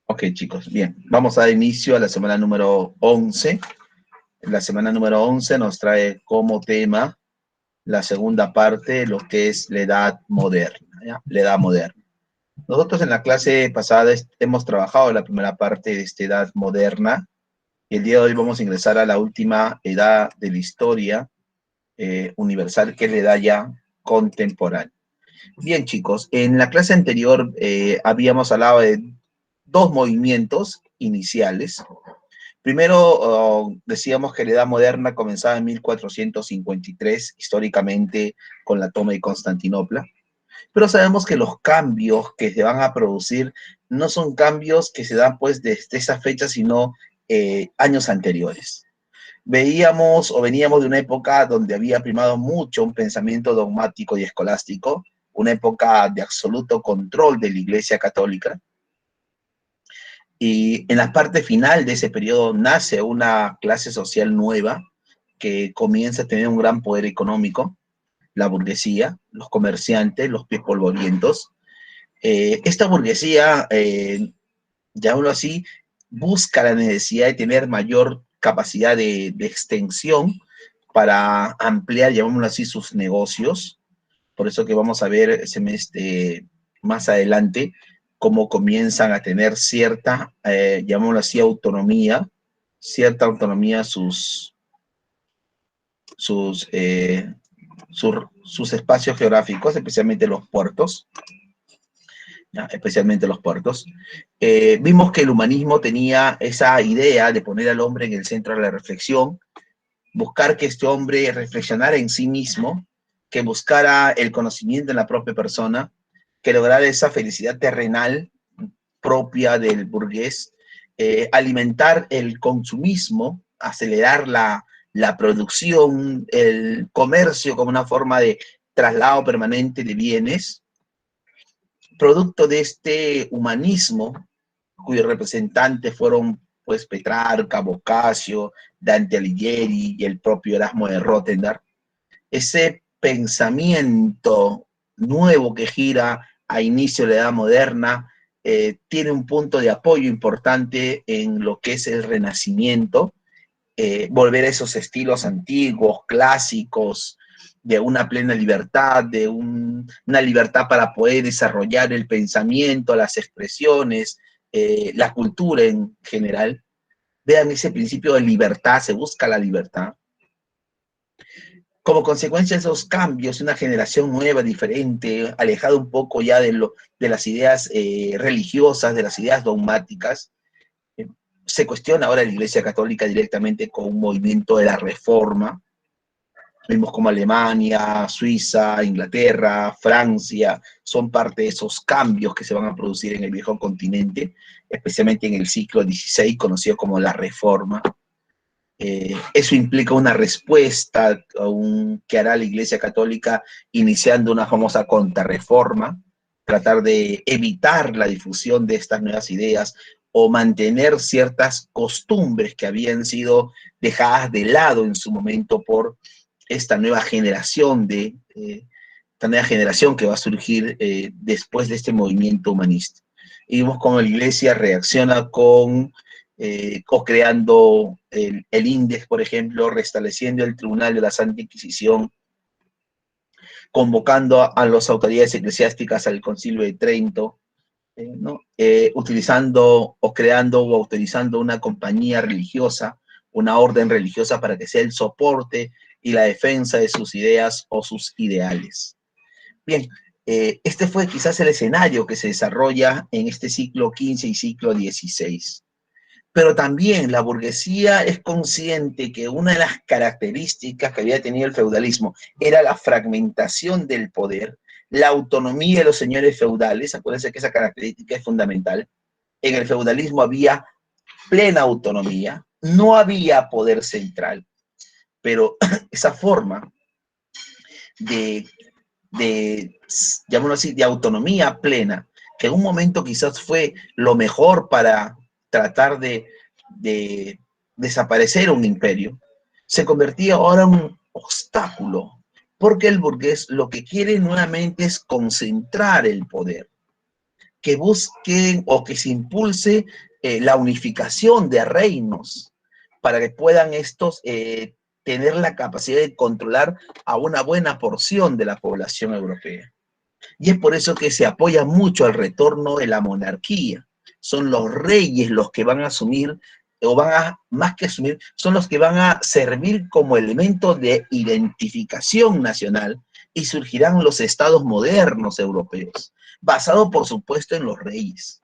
Ok, chicos, bien. Vamos a dar inicio a la semana número 11. La semana número 11 nos trae como tema la segunda parte, lo que es la edad moderna, ¿ya? La edad moderna. Nosotros en la clase pasada hemos trabajado la primera parte de esta edad moderna y el día de hoy vamos a ingresar a la última edad de la historia universal, que es la edad ya contemporánea. Bien, chicos, en la clase anterior habíamos hablado de dos movimientos iniciales. Primero, decíamos que la Edad Moderna comenzaba en 1453, históricamente con la toma de Constantinopla, pero sabemos que los cambios que se van a producir no son cambios que se dan pues desde esa fecha, sino años anteriores. Veíamos o veníamos de una época donde había primado mucho un pensamiento dogmático y escolástico, una época de absoluto control de la Iglesia Católica, y en la parte final de ese periodo nace una clase social nueva que comienza a tener un gran poder económico, la burguesía, los comerciantes, los pies polvorientos. Esta burguesía, llamémoslo así, busca la necesidad de tener mayor capacidad de extensión para ampliar, llamémoslo así, sus negocios. Por eso que vamos a ver más adelante cómo comienzan a tener cierta, llamémoslo así, autonomía, cierta autonomía sus, eh, sus espacios geográficos, especialmente los puertos. ¿Ya? Especialmente los puertos. Vimos que el humanismo tenía esa idea de poner al hombre en el centro de la reflexión, buscar que este hombre reflexionara en sí mismo, que buscara el conocimiento en la propia persona, que lograra esa felicidad terrenal propia del burgués, alimentar el consumismo, acelerar la producción, el comercio como una forma de traslado permanente de bienes, producto de este humanismo, cuyos representantes fueron pues Petrarca, Boccaccio, Dante Alighieri y el propio Erasmo de Rotterdam. Ese pensamiento nuevo que gira a inicio de la Edad Moderna tiene un punto de apoyo importante en lo que es el Renacimiento, volver a esos estilos antiguos, clásicos, de una plena libertad, una libertad para poder desarrollar el pensamiento, las expresiones, la cultura en general. Vean ese principio de libertad, se busca la libertad. Como consecuencia de esos cambios, una generación nueva, diferente, alejada un poco ya de las ideas religiosas, de las ideas dogmáticas, se cuestiona ahora la Iglesia Católica directamente con un movimiento de la Reforma. Vimos como Alemania, Suiza, Inglaterra, Francia son parte de esos cambios que se van a producir en el viejo continente, especialmente en el siglo XVI, conocido como la Reforma. Eso implica una respuesta que hará la Iglesia Católica iniciando una famosa contrarreforma, tratar de evitar la difusión de estas nuevas ideas o mantener ciertas costumbres que habían sido dejadas de lado en su momento por esta nueva generación esta nueva generación que va a surgir después de este movimiento humanista. Y vemos cómo la Iglesia reacciona o creando el Index, por ejemplo, restableciendo el Tribunal de la Santa Inquisición, convocando a las autoridades eclesiásticas al Concilio de Trento, ¿no? Utilizando o creando o autorizando una compañía religiosa, una orden religiosa para que sea el soporte y la defensa de sus ideas o sus ideales. Bien, este fue quizás el escenario que se desarrolla en este siglo XV y siglo XVI. Pero también la burguesía es consciente que una de las características que había tenido el feudalismo era la fragmentación del poder, la autonomía de los señores feudales. Acuérdense que esa característica es fundamental. En el feudalismo había plena autonomía, no había poder central, pero esa forma de, llamémoslo así, de autonomía plena, que en un momento quizás fue lo mejor para tratar de desaparecer un imperio, se convertía ahora en un obstáculo, porque el burgués lo que quiere nuevamente es concentrar el poder. que busquen o que se impulse la unificación de reinos para que puedan estos tener la capacidad de controlar a una buena porción de la población europea. Y es por eso que se apoya mucho al retorno de la monarquía. Son los reyes los que van a asumir, o van a, más que asumir, son los que van a servir como elemento de identificación nacional y surgirán los estados modernos europeos, basados por supuesto en los reyes,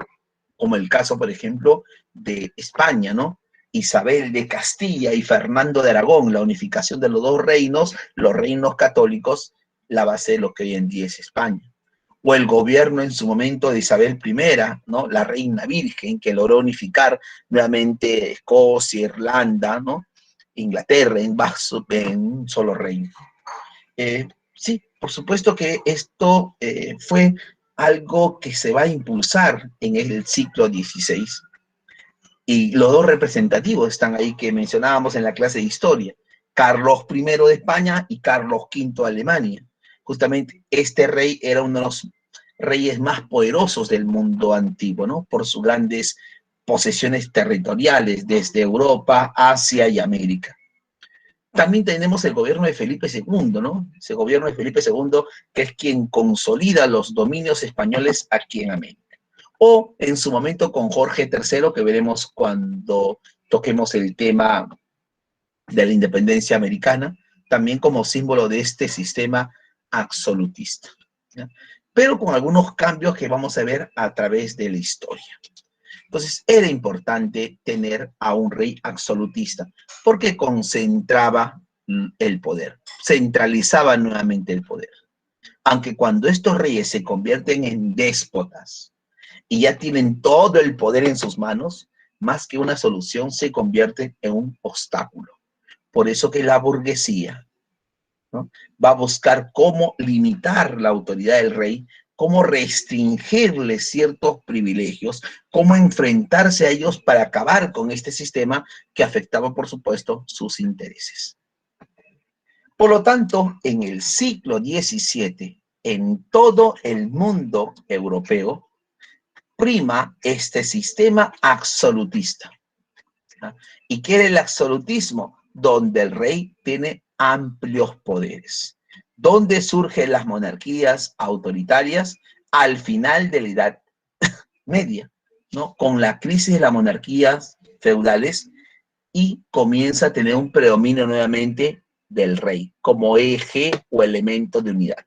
como el caso, por ejemplo, de España, ¿no? Isabel de Castilla y Fernando de Aragón, la unificación de los reinos católicos, la base de lo que hoy en día es España. O el gobierno en su momento de Isabel I, ¿no? La reina virgen, que logró unificar nuevamente Escocia, Irlanda, ¿no? Inglaterra en un solo reino. Sí, por supuesto que esto fue algo que se va a impulsar en el siglo XVI. Y los dos representativos están ahí que mencionábamos en la clase de historia. Carlos I de España y Carlos V de Alemania. Justamente este rey era uno de los reyes más poderosos del mundo antiguo, ¿no? Por sus grandes posesiones territoriales desde Europa, Asia y América. También tenemos el gobierno de Felipe II, ¿no? Ese gobierno de Felipe II que es quien consolida los dominios españoles aquí en América. O en su momento con Jorge III, que veremos cuando toquemos el tema de la independencia americana, también como símbolo de este sistema absolutista, ¿ya? Pero con algunos cambios que vamos a ver a través de la historia. Entonces, era importante tener a un rey absolutista, porque concentraba el poder, centralizaba nuevamente el poder. Aunque cuando estos reyes se convierten en déspotas y ya tienen todo el poder en sus manos, más que una solución se convierte en un obstáculo. Por eso que la burguesía, ¿no?, va a buscar cómo limitar la autoridad del rey, cómo restringirle ciertos privilegios, cómo enfrentarse a ellos para acabar con este sistema que afectaba, por supuesto, sus intereses. Por lo tanto, en el siglo XVII, en todo el mundo europeo, prima este sistema absolutista. ¿Y qué era el absolutismo? Donde el rey tiene amplios poderes. ¿Dónde surgen las monarquías autoritarias? Al final de la Edad Media, ¿no? Con la crisis de las monarquías feudales, y comienza a tener un predominio nuevamente del rey como eje o elemento de unidad.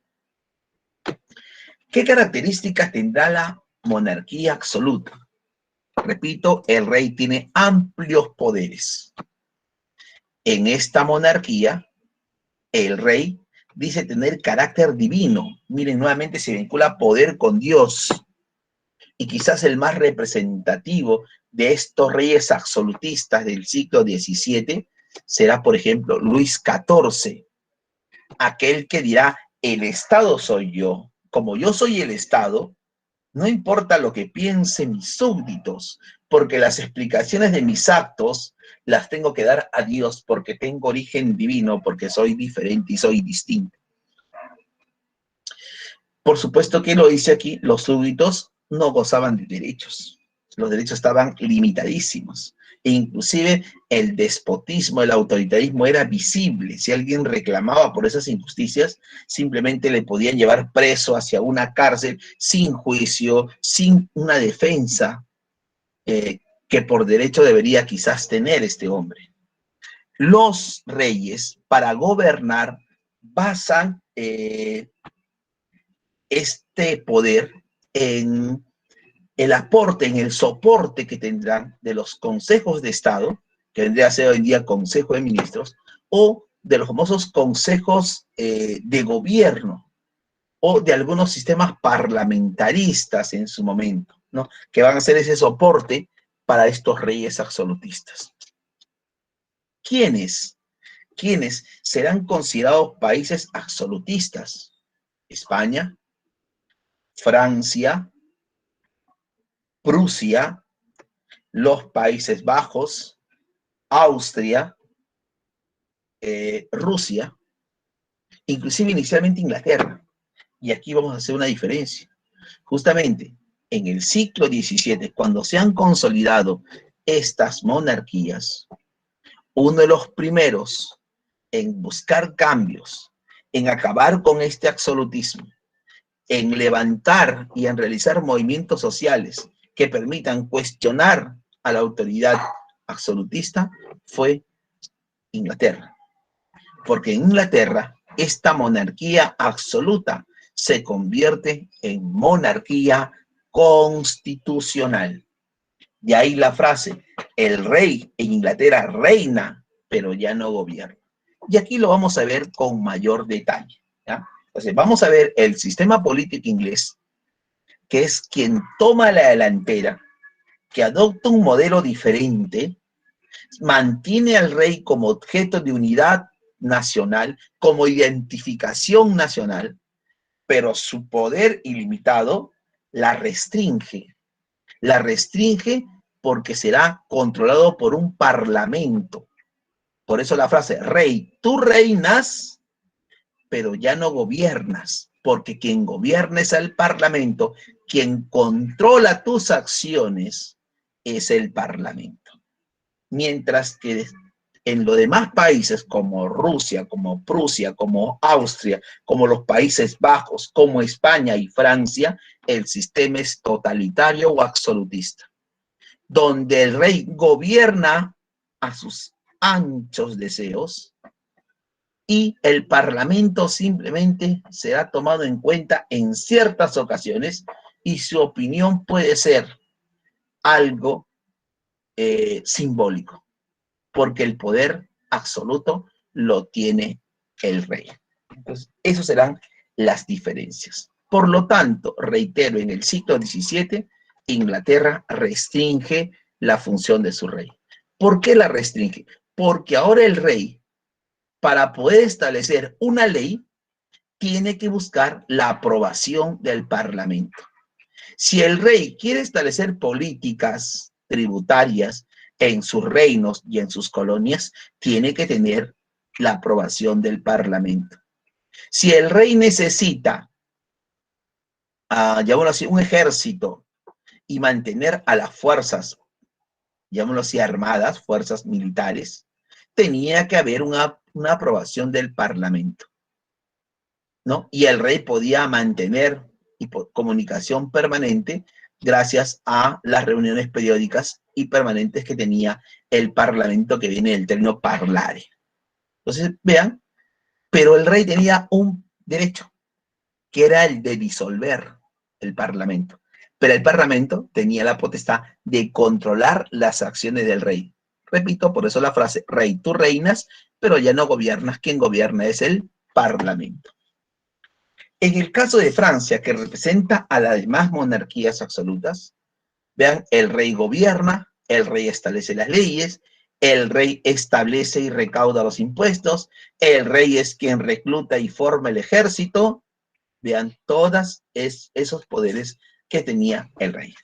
¿Qué características tendrá la monarquía absoluta? Repito, el rey tiene amplios poderes. En esta monarquía, el rey dice tener carácter divino. Miren, nuevamente se vincula poder con Dios. Y quizás el más representativo de estos reyes absolutistas del siglo XVII será, por ejemplo, Luis XIV, aquel que dirá, el Estado soy yo. Como yo soy el Estado, no importa lo que piensen mis súbditos, porque las explicaciones de mis actos las tengo que dar a Dios, porque tengo origen divino, porque soy diferente y soy distinto. Por supuesto que lo dice aquí, los súbditos no gozaban de derechos. Los derechos estaban limitadísimos. E inclusive el despotismo, el autoritarismo era visible. Si alguien reclamaba por esas injusticias, simplemente le podían llevar preso hacia una cárcel sin juicio, sin una defensa que por derecho debería quizás tener este hombre. Los reyes, para gobernar, basan este poder en el aporte, en el soporte que tendrán de los consejos de Estado, que vendría a ser hoy en día Consejo de Ministros, o de los famosos consejos de gobierno, o de algunos sistemas parlamentaristas en su momento, ¿no?, que van a ser ese soporte para estos reyes absolutistas. ¿Quiénes? ¿Quiénes serán considerados países absolutistas? España, Francia, Prusia, los Países Bajos, Austria, Rusia, inclusive inicialmente Inglaterra. Y aquí vamos a hacer una diferencia. Justamente, en el siglo XVII, cuando se han consolidado estas monarquías, uno de los primeros en buscar cambios, en acabar con este absolutismo, en levantar y en realizar movimientos sociales que permitan cuestionar a la autoridad absolutista, fue Inglaterra. Porque en Inglaterra, esta monarquía absoluta se convierte en monarquía constitucional. De ahí la frase, el rey en Inglaterra reina, pero ya no gobierna. Y aquí lo vamos a ver con mayor detalle, ¿ya? Entonces, vamos a ver el sistema político inglés, que es quien toma la delantera, que adopta un modelo diferente, mantiene al rey como objeto de unidad nacional, como identificación nacional, pero su poder ilimitado la restringe. La restringe porque será controlado por un parlamento. Por eso la frase, rey, tú reinas, pero ya no gobiernas, porque quien gobierna es el parlamento, quien controla tus acciones es el parlamento. Mientras que en los demás países como Rusia, como Prusia, como Austria, como los Países Bajos, como España y Francia, el sistema es totalitario o absolutista, donde el rey gobierna a sus anchos deseos y el parlamento simplemente será tomado en cuenta en ciertas ocasiones y su opinión puede ser algo simbólico, porque el poder absoluto lo tiene el rey. Entonces, esas serán las diferencias. Por lo tanto, reitero, en el siglo XVII, Inglaterra restringe la función de su rey. ¿Por qué la restringe? Porque ahora el rey, para poder establecer una ley, tiene que buscar la aprobación del parlamento. Si el rey quiere establecer políticas tributarias en sus reinos y en sus colonias, tiene que tener la aprobación del parlamento. Si el rey necesita, llamémoslo así, un ejército y mantener a las fuerzas, llamémoslo así, armadas, fuerzas militares, tenía que haber una aprobación del parlamento, ¿no? Y el rey podía mantener comunicación permanente gracias a las reuniones periódicas y permanentes que tenía el parlamento, que viene del término parlare. Entonces, vean, pero el rey tenía un derecho, que era el de disolver el parlamento. Pero el parlamento tenía la potestad de controlar las acciones del rey. Repito, por eso la frase, rey, tú reinas, pero ya no gobiernas, quien gobierna es el parlamento. En el caso de Francia, que representa a las demás monarquías absolutas, vean, el rey gobierna, el rey establece las leyes, el rey establece y recauda los impuestos, el rey es quien recluta y forma el ejército. Vean, todos esos poderes que tenía el rey.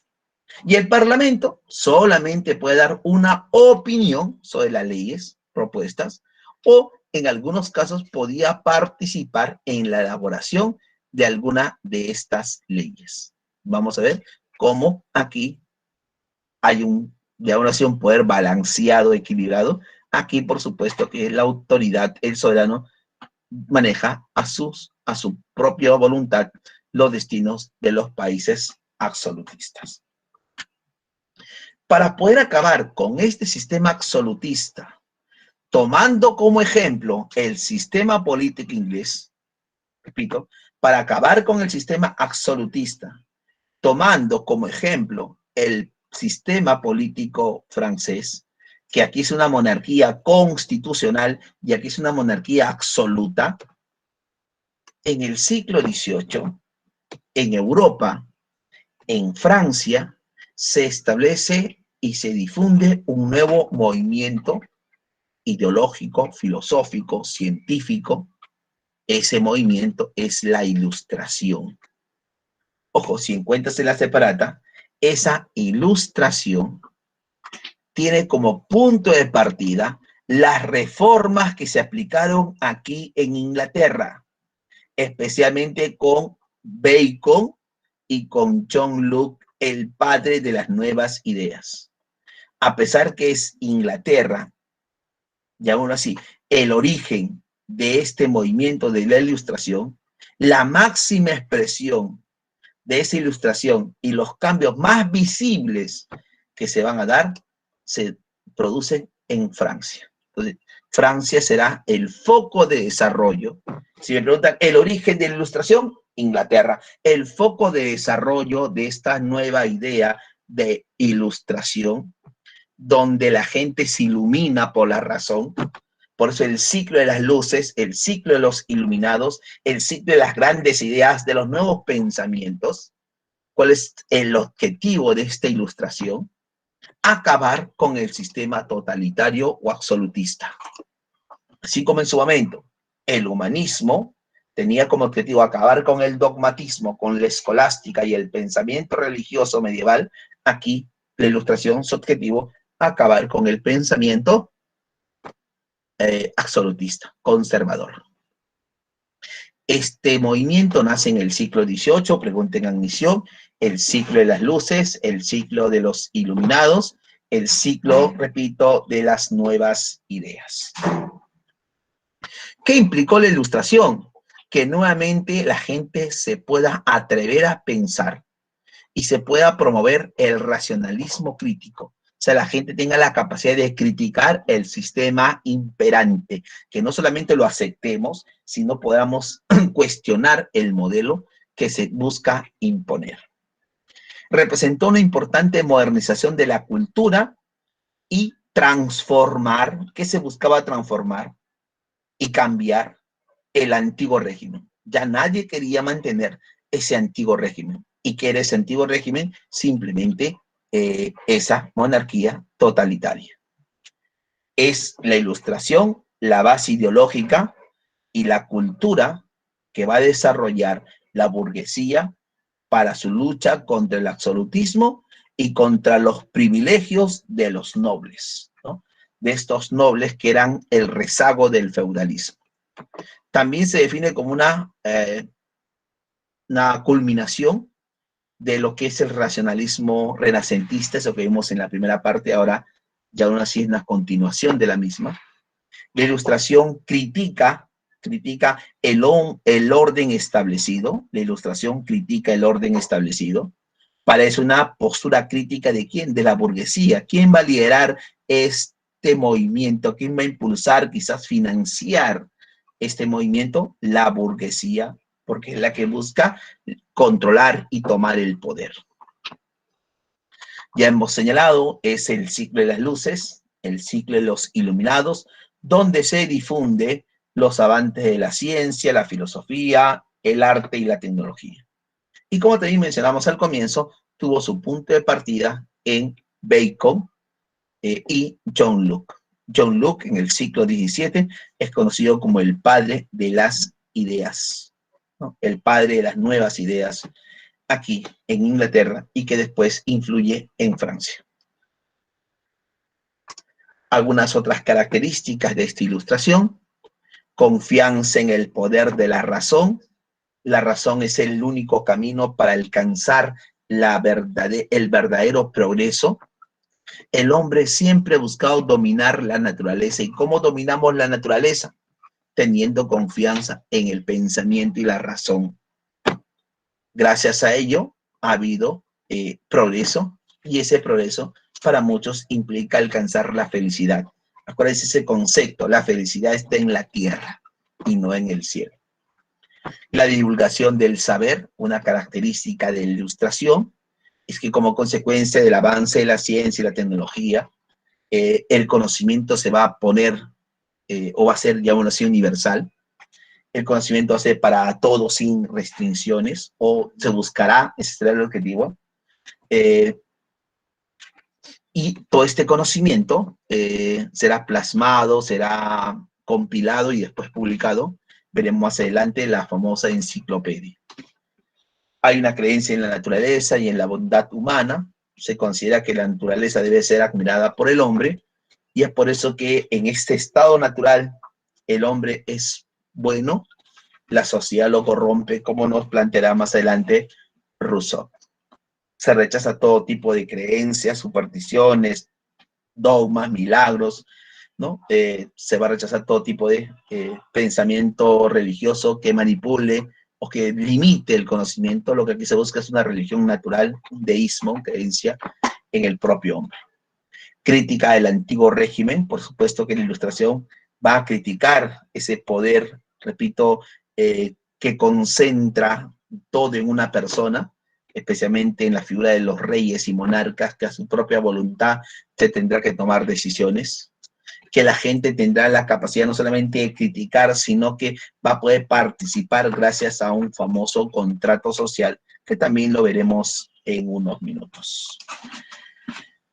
Y el parlamento solamente puede dar una opinión sobre las leyes propuestas o en algunos casos podía participar en la elaboración de alguna de estas leyes. Vamos a ver cómo aquí hay un poder balanceado, equilibrado. Aquí, por supuesto, que la autoridad, el soberano, maneja a su propia voluntad los destinos de los países absolutistas. Para poder acabar con este sistema absolutista, tomando como ejemplo el sistema político inglés, repito, para acabar con el sistema absolutista, tomando como ejemplo el sistema político francés, que aquí es una monarquía constitucional y aquí es una monarquía absoluta, en el siglo XVIII, en Europa, en Francia, se establece y se difunde un nuevo movimiento ideológico, filosófico, científico. Ese movimiento es la Ilustración. Ojo, si encuentras en la separata, esa Ilustración tiene como punto de partida las reformas que se aplicaron aquí en Inglaterra, especialmente con Bacon y con John Locke el padre de las nuevas ideas. A pesar que es Inglaterra, llamémoslo así, el origen de este movimiento de la Ilustración, la máxima expresión de esa ilustración y los cambios más visibles que se van a dar se producen en Francia. Entonces, Francia será el foco de desarrollo. Si me preguntan el origen de la ilustración, Inglaterra. El foco de desarrollo de esta nueva idea de ilustración, donde la gente se ilumina por la razón. Por eso el ciclo de las luces, el ciclo de los iluminados, el ciclo de las grandes ideas, de los nuevos pensamientos. ¿Cuál es el objetivo de esta ilustración? Acabar con el sistema totalitario o absolutista. Así como en su momento el humanismo tenía como objetivo acabar con el dogmatismo, con la escolástica y el pensamiento religioso medieval, aquí la ilustración, su objetivo, acabar con el pensamiento absolutista, conservador. Este movimiento nace en el siglo XVIII, pregunten a Admisión, el ciclo de las luces, el ciclo de los iluminados, el ciclo, repito, de las nuevas ideas. ¿Qué implicó la ilustración? Que nuevamente la gente se pueda atrever a pensar y se pueda promover el racionalismo crítico. O sea, la gente tenga la capacidad de criticar el sistema imperante, que no solamente lo aceptemos, sino podamos cuestionar el modelo que se busca imponer. Representó una importante modernización de la cultura y transformar, ¿qué se buscaba transformar? Y cambiar el antiguo régimen. Ya nadie quería mantener ese antiguo régimen. ¿Y qué era ese antiguo régimen? Simplemente esa monarquía totalitaria. Es la ilustración, la base ideológica y la cultura que va a desarrollar la burguesía para su lucha contra el absolutismo y contra los privilegios de los nobles, ¿no? De estos nobles que eran el rezago del feudalismo. También se define como una culminación de lo que es el racionalismo renacentista, eso que vimos en la primera parte, ahora ya aún así es una continuación de la misma. La ilustración critica el orden establecido, la ilustración critica el orden establecido, parece una postura crítica de quién, de la burguesía, quién va a liderar este movimiento, quién va a impulsar, quizás financiar este movimiento, la burguesía, porque es la que busca controlar y tomar el poder. Ya hemos señalado, es el ciclo de las luces, el ciclo de los iluminados, donde se difunde los avances de la ciencia, la filosofía, el arte y la tecnología. Y como también mencionamos al comienzo, tuvo su punto de partida en Bacon y John Locke. John Locke, en el siglo XVII, es conocido como el padre de las ideas, ¿no? El padre de las nuevas ideas aquí en Inglaterra y que después influye en Francia. Algunas otras características de esta ilustración: confianza en el poder de la razón. La razón es el único camino para alcanzar el verdadero progreso. El hombre siempre ha buscado dominar la naturaleza. ¿Y cómo dominamos la naturaleza? Teniendo confianza en el pensamiento y la razón. Gracias a ello ha habido progreso, y ese progreso para muchos implica alcanzar la felicidad. Acuérdense ese concepto: la felicidad está en la tierra y no en el cielo. La divulgación del saber, una característica de la ilustración, es que como consecuencia del avance de la ciencia y la tecnología, el conocimiento se va a poner o va a ser, digamos así, universal. El conocimiento va a ser para todos sin restricciones, o se buscará, ese será el objetivo. Y todo este conocimiento será plasmado, será compilado y después publicado. Veremos más adelante la famosa enciclopedia. Hay una creencia en la naturaleza y en la bondad humana. Se considera que la naturaleza debe ser admirada por el hombre, y es por eso que en este estado natural el hombre es bueno, la sociedad lo corrompe, como nos planteará más adelante Rousseau. Se rechaza todo tipo de creencias, supersticiones, dogmas, milagros, ¿no? Se va a rechazar todo tipo de pensamiento religioso que manipule o que limite el conocimiento. Lo que aquí se busca es una religión natural, un deísmo, creencia en el propio hombre. Crítica del antiguo régimen, por supuesto que la Ilustración va a criticar ese poder, repito, que concentra todo en una persona, especialmente en la figura de los reyes y monarcas, que a su propia voluntad se tendrá que tomar decisiones, que la gente tendrá la capacidad no solamente de criticar, sino que va a poder participar gracias a un famoso contrato social, que también lo veremos en unos minutos.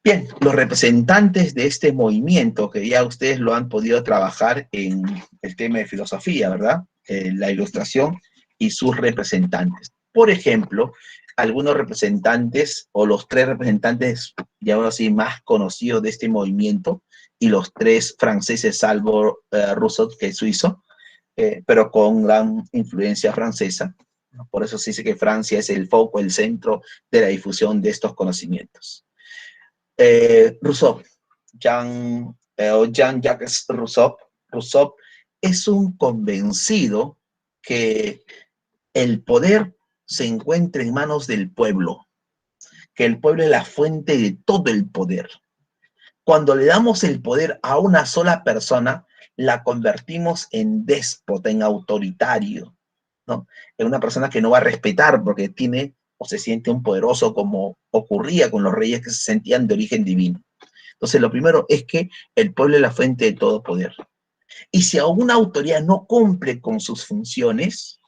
Bien, los representantes de este movimiento, que ya ustedes lo han podido trabajar en el tema de filosofía, ¿verdad? La Ilustración y sus representantes. Por ejemplo, algunos representantes, o los tres representantes, llamémoslo así, más conocidos de este movimiento, y los tres franceses, salvo Rousseau, que es suizo, pero con gran influencia francesa. Por eso se dice que Francia es el foco, el centro de la difusión de estos conocimientos. Rousseau, Jean-Jacques Rousseau, Rousseau es un convencido que el poder se encuentra en manos del pueblo, que el pueblo es la fuente de todo el poder. Cuando le damos el poder a una sola persona, la convertimos en déspota, en autoritario, ¿no? En una persona que no va a respetar porque tiene o se siente un poderoso, como ocurría con los reyes que se sentían de origen divino. Entonces, lo primero es que el pueblo es la fuente de todo poder. Y si alguna autoridad no cumple con sus funciones,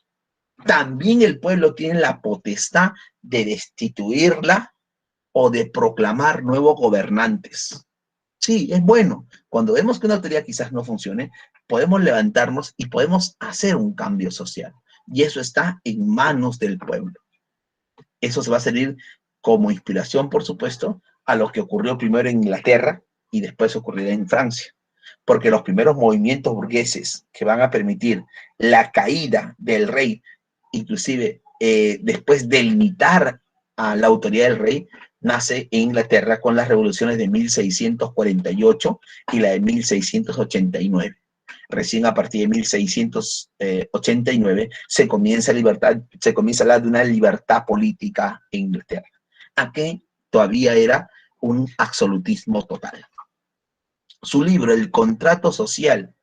también el pueblo tiene la potestad de destituirla o de proclamar nuevos gobernantes. Sí, es bueno. Cuando vemos que una autoridad quizás no funcione, podemos levantarnos y podemos hacer un cambio social. Y eso está en manos del pueblo. Eso se va a servir como inspiración, por supuesto, a lo que ocurrió primero en Inglaterra y después ocurrirá en Francia. Porque los primeros movimientos burgueses que van a permitir la caída del rey, inclusive después de limitar a la autoridad del rey, nace en Inglaterra con las revoluciones de 1648 y la de 1689. Recién a partir de 1689 se comienza a hablar de una libertad política en Inglaterra. Aquí todavía era un absolutismo total. Su libro, El contrato social.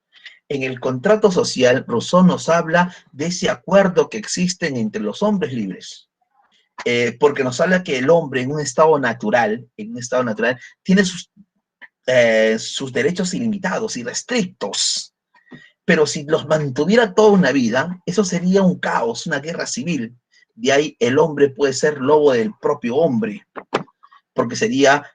En el contrato social, Rousseau nos habla de ese acuerdo que existen entre los hombres libres. Porque nos habla que el hombre en un estado natural, tiene sus derechos ilimitados y restrictos. Pero si los mantuviera toda una vida, eso sería un caos, una guerra civil. De ahí el hombre puede ser lobo del propio hombre, porque sería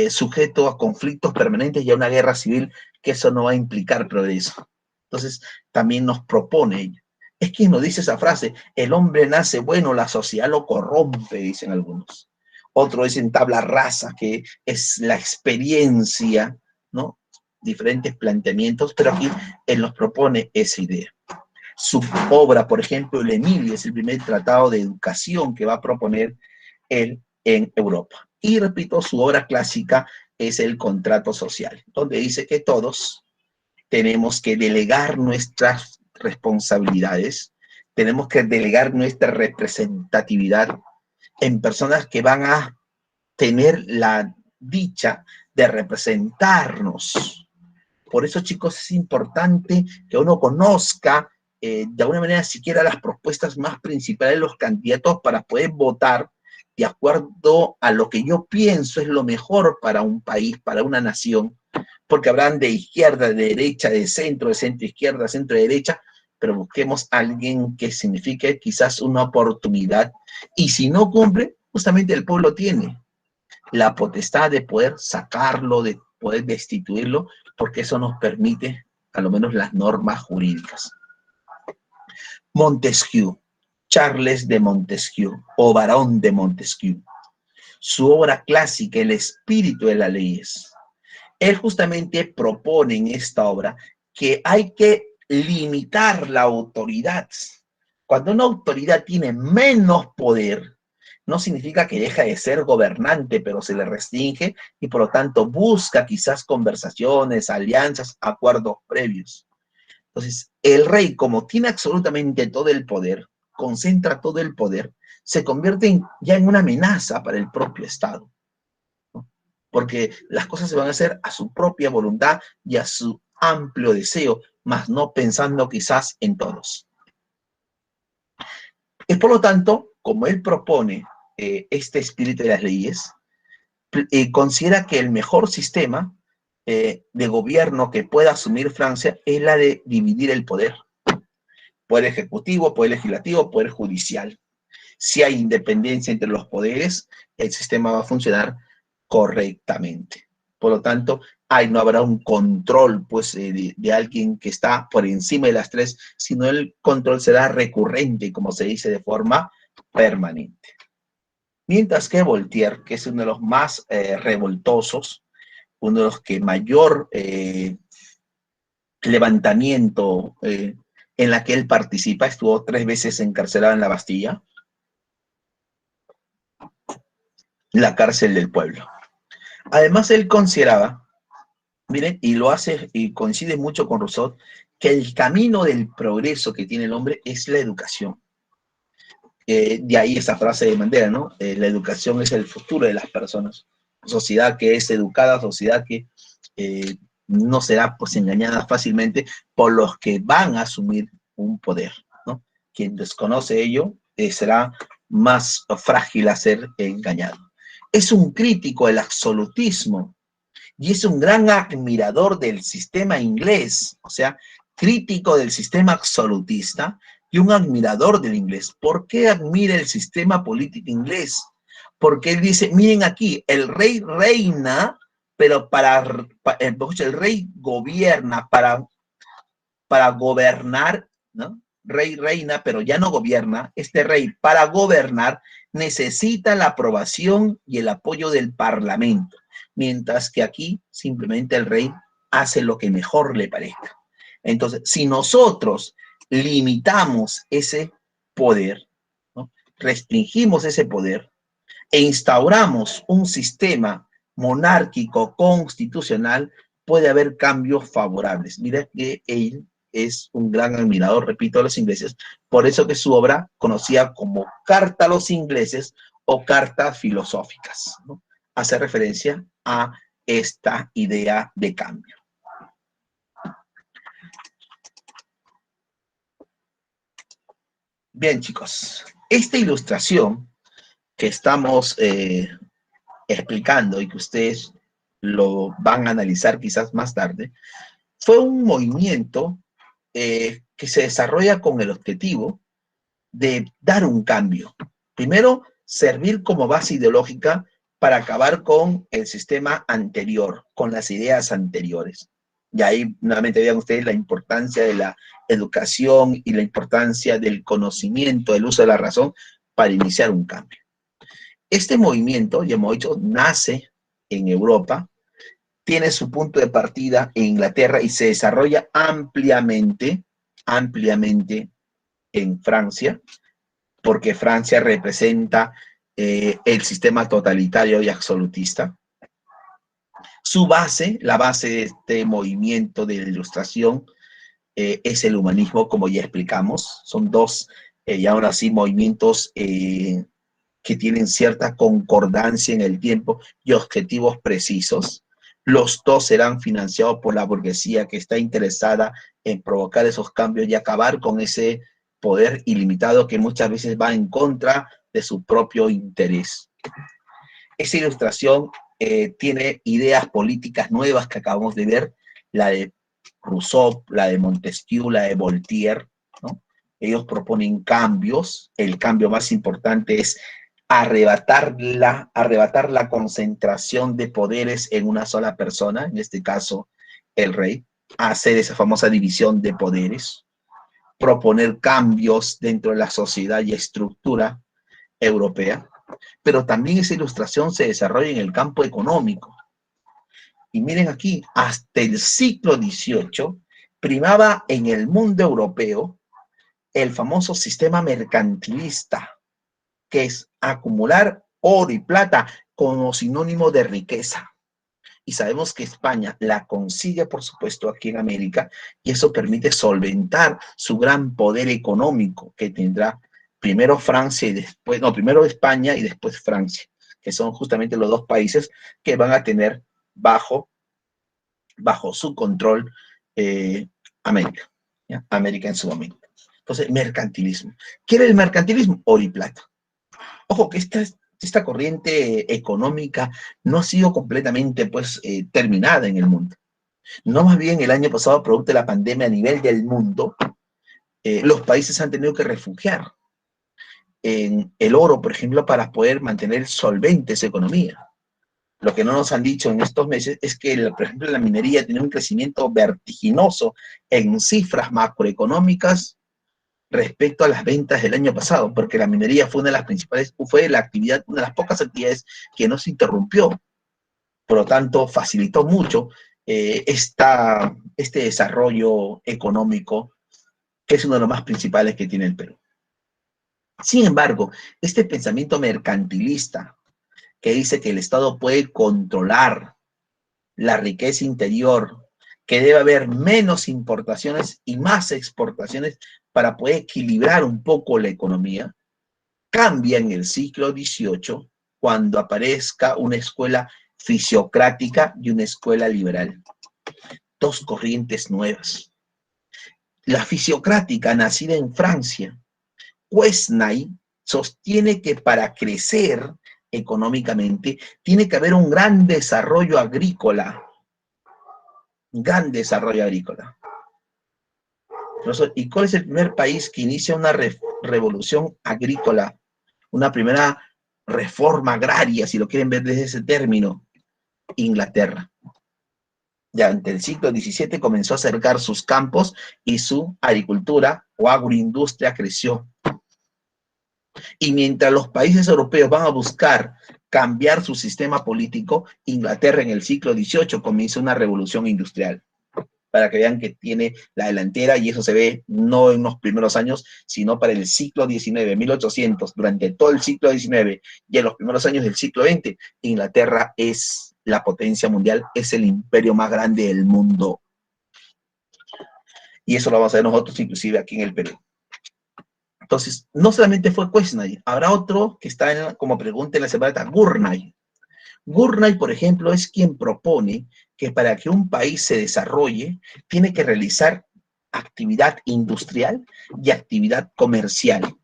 sujeto a conflictos permanentes y a una guerra civil, que eso no va a implicar progreso. Entonces, también nos propone, es quien nos dice esa frase, el hombre nace bueno, la sociedad lo corrompe, dicen algunos. Otros dicen tabla rasa, que es la experiencia, ¿no? Diferentes planteamientos, pero aquí él nos propone esa idea. Su obra, por ejemplo, el Emilio, es el primer tratado de educación que va a proponer él en Europa. Y repito, su obra clásica es el Contrato Social, donde dice que todos tenemos que delegar nuestras responsabilidades, tenemos que delegar nuestra representatividad en personas que van a tener la dicha de representarnos. Por eso, chicos, es importante que uno conozca de alguna manera siquiera las propuestas más principales de los candidatos para poder votar de acuerdo a lo que yo pienso es lo mejor para un país, para una nación, porque habrán de izquierda, de derecha, de centro izquierda, centro derecha, pero busquemos a alguien que signifique quizás una oportunidad, y si no cumple, justamente el pueblo tiene la potestad de poder sacarlo, de poder destituirlo, porque eso nos permite, a lo menos, las normas jurídicas. Montesquieu, Charles de Montesquieu, o Barón de Montesquieu. Su obra clásica, El espíritu de las leyes. Él justamente propone en esta obra que hay que limitar la autoridad. Cuando una autoridad tiene menos poder, no significa que deja de ser gobernante, pero se le restringe y por lo tanto busca quizás conversaciones, alianzas, acuerdos previos. Entonces, el rey, como tiene absolutamente todo el poder, concentra todo el poder, se convierte ya en una amenaza para el propio Estado, ¿no? Porque las cosas se van a hacer a su propia voluntad y a su amplio deseo, más no pensando quizás en todos. Y por lo tanto, como él propone este espíritu de las leyes, considera que el mejor sistema de gobierno que pueda asumir Francia es la de dividir el poder. Poder ejecutivo, poder legislativo, poder judicial. Si hay independencia entre los poderes, el sistema va a funcionar correctamente. Por lo tanto, no habrá un control pues, de alguien que está por encima de las tres, sino el control será recurrente, como se dice, de forma permanente. Mientras que Voltaire, que es uno de los más revoltosos, uno de los que mayor levantamiento en la que él participa, estuvo 3 veces encarcelado en la Bastilla, la cárcel del pueblo. Además, él consideraba, miren, y lo hace, y coincide mucho con Rousseau, que el camino del progreso que tiene el hombre es la educación. De ahí esa frase de Mandela, ¿no? La educación es el futuro de las personas. Sociedad que es educada, sociedad que no será pues engañada fácilmente por los que van a asumir un poder, ¿no? Quien desconoce ello será más frágil a ser engañado. Es un crítico del absolutismo y es un gran admirador del sistema inglés, o sea, crítico del sistema absolutista y un admirador del inglés. ¿Por qué admira el sistema político inglés? Porque él dice, miren aquí, el rey reina, pero el rey gobierna para gobernar, ¿no? Rey reina, pero ya no gobierna. Este rey, para gobernar, necesita la aprobación y el apoyo del parlamento, mientras que aquí simplemente el rey hace lo que mejor le parezca. Entonces, si nosotros limitamos ese poder, ¿no? Restringimos ese poder e instauramos un sistema monárquico constitucional, puede haber cambios favorables. Mira que él es un gran admirador, repito, de los ingleses, por eso que su obra conocida como Carta a los ingleses o Cartas filosóficas, ¿no? Hace referencia a esta idea de cambio. Bien, chicos, esta ilustración que estamos explicando y que ustedes lo van a analizar quizás más tarde, fue un movimiento que se desarrolla con el objetivo de dar un cambio. Primero, servir como base ideológica para acabar con el sistema anterior, con las ideas anteriores. Y ahí nuevamente vean ustedes la importancia de la educación y la importancia del conocimiento, del uso de la razón para iniciar un cambio. Este movimiento, ya hemos dicho, nace en Europa, tiene su punto de partida en Inglaterra y se desarrolla ampliamente en Francia, porque Francia representa el sistema totalitario y absolutista. Su base, la base de este movimiento de la Ilustración, es el humanismo, como ya explicamos. Son dos, y ahora sí, movimientos que tienen cierta concordancia en el tiempo y objetivos precisos. Los dos serán financiados por la burguesía que está interesada en provocar esos cambios y acabar con ese poder ilimitado que muchas veces va en contra de su propio interés. Esa ilustración tiene ideas políticas nuevas que acabamos de ver, la de Rousseau, la de Montesquieu, la de Voltaire, ¿no? Ellos proponen cambios. El cambio más importante es arrebatar la concentración de poderes en una sola persona, en este caso el rey, hacer esa famosa división de poderes, proponer cambios dentro de la sociedad y estructura europea, pero también esa ilustración se desarrolla en el campo económico. Y miren aquí, hasta el siglo XVIII primaba en el mundo europeo el famoso sistema mercantilista, que es acumular oro y plata como sinónimo de riqueza. Y sabemos que España la consigue, por supuesto, aquí en América, y eso permite solventar su gran poder económico que tendrá primero Francia y después, no, primero España y después Francia, que son justamente los dos países que van a tener bajo su control América, ¿ya? América en su momento. Entonces, mercantilismo. ¿Qué era el mercantilismo? Oro y plata. Ojo, que esta corriente económica no ha sido completamente pues, terminada en el mundo. No, más bien el año pasado, producto de la pandemia a nivel del mundo, los países han tenido que refugiar en el oro, por ejemplo, para poder mantener solvente su economía. Lo que no nos han dicho en estos meses es que, por ejemplo, la minería tiene un crecimiento vertiginoso en cifras macroeconómicas respecto a las ventas del año pasado, porque la minería fue una de las principales, fue la actividad, una de las pocas actividades que no se interrumpió. Por lo tanto, facilitó mucho este desarrollo económico, que es uno de los más principales que tiene el Perú. Sin embargo, este pensamiento mercantilista que dice que el Estado puede controlar la riqueza interior, que debe haber menos importaciones y más exportaciones para poder equilibrar un poco la economía, cambia en el siglo XVIII cuando aparezca una escuela fisiocrática y una escuela liberal. Dos corrientes nuevas. La fisiocrática, nacida en Francia, Quesnay, sostiene que para crecer económicamente tiene que haber un gran desarrollo agrícola. Gran desarrollo agrícola. ¿Y cuál es el primer país que inicia una revolución agrícola? Una primera reforma agraria, si lo quieren ver desde ese término. Inglaterra. Ya ante el siglo XVII comenzó a acercar sus campos y su agricultura o agroindustria creció. Y mientras los países europeos van a buscar cambiar su sistema político, Inglaterra en el siglo XVIII comienza una revolución industrial, para que vean que tiene la delantera, y eso se ve no en los primeros años, sino para el siglo XIX, 1800, durante todo el siglo XIX y en los primeros años del siglo XX, Inglaterra es la potencia mundial, es el imperio más grande del mundo. Y eso lo vamos a ver nosotros inclusive aquí en el Perú. Entonces, no solamente fue Quesnay, habrá otro que está como pregunta en la semana, Gurnay. Gurnay, por ejemplo, es quien propone que para que un país se desarrolle, tiene que realizar actividad industrial y actividad comercial.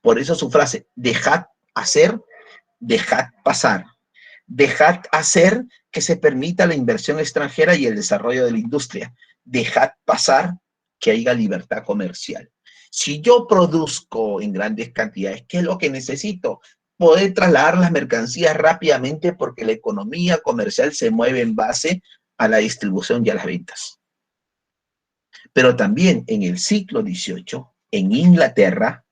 Por eso su frase, dejad hacer, dejad pasar. Dejad hacer que se permita la inversión extranjera y el desarrollo de la industria. Dejad pasar que haya libertad comercial. Si yo produzco en grandes cantidades, ¿qué es lo que necesito? Poder trasladar las mercancías rápidamente, porque la economía comercial se mueve en base a la distribución y a las ventas. Pero también en el siglo XVIII, en Inglaterra,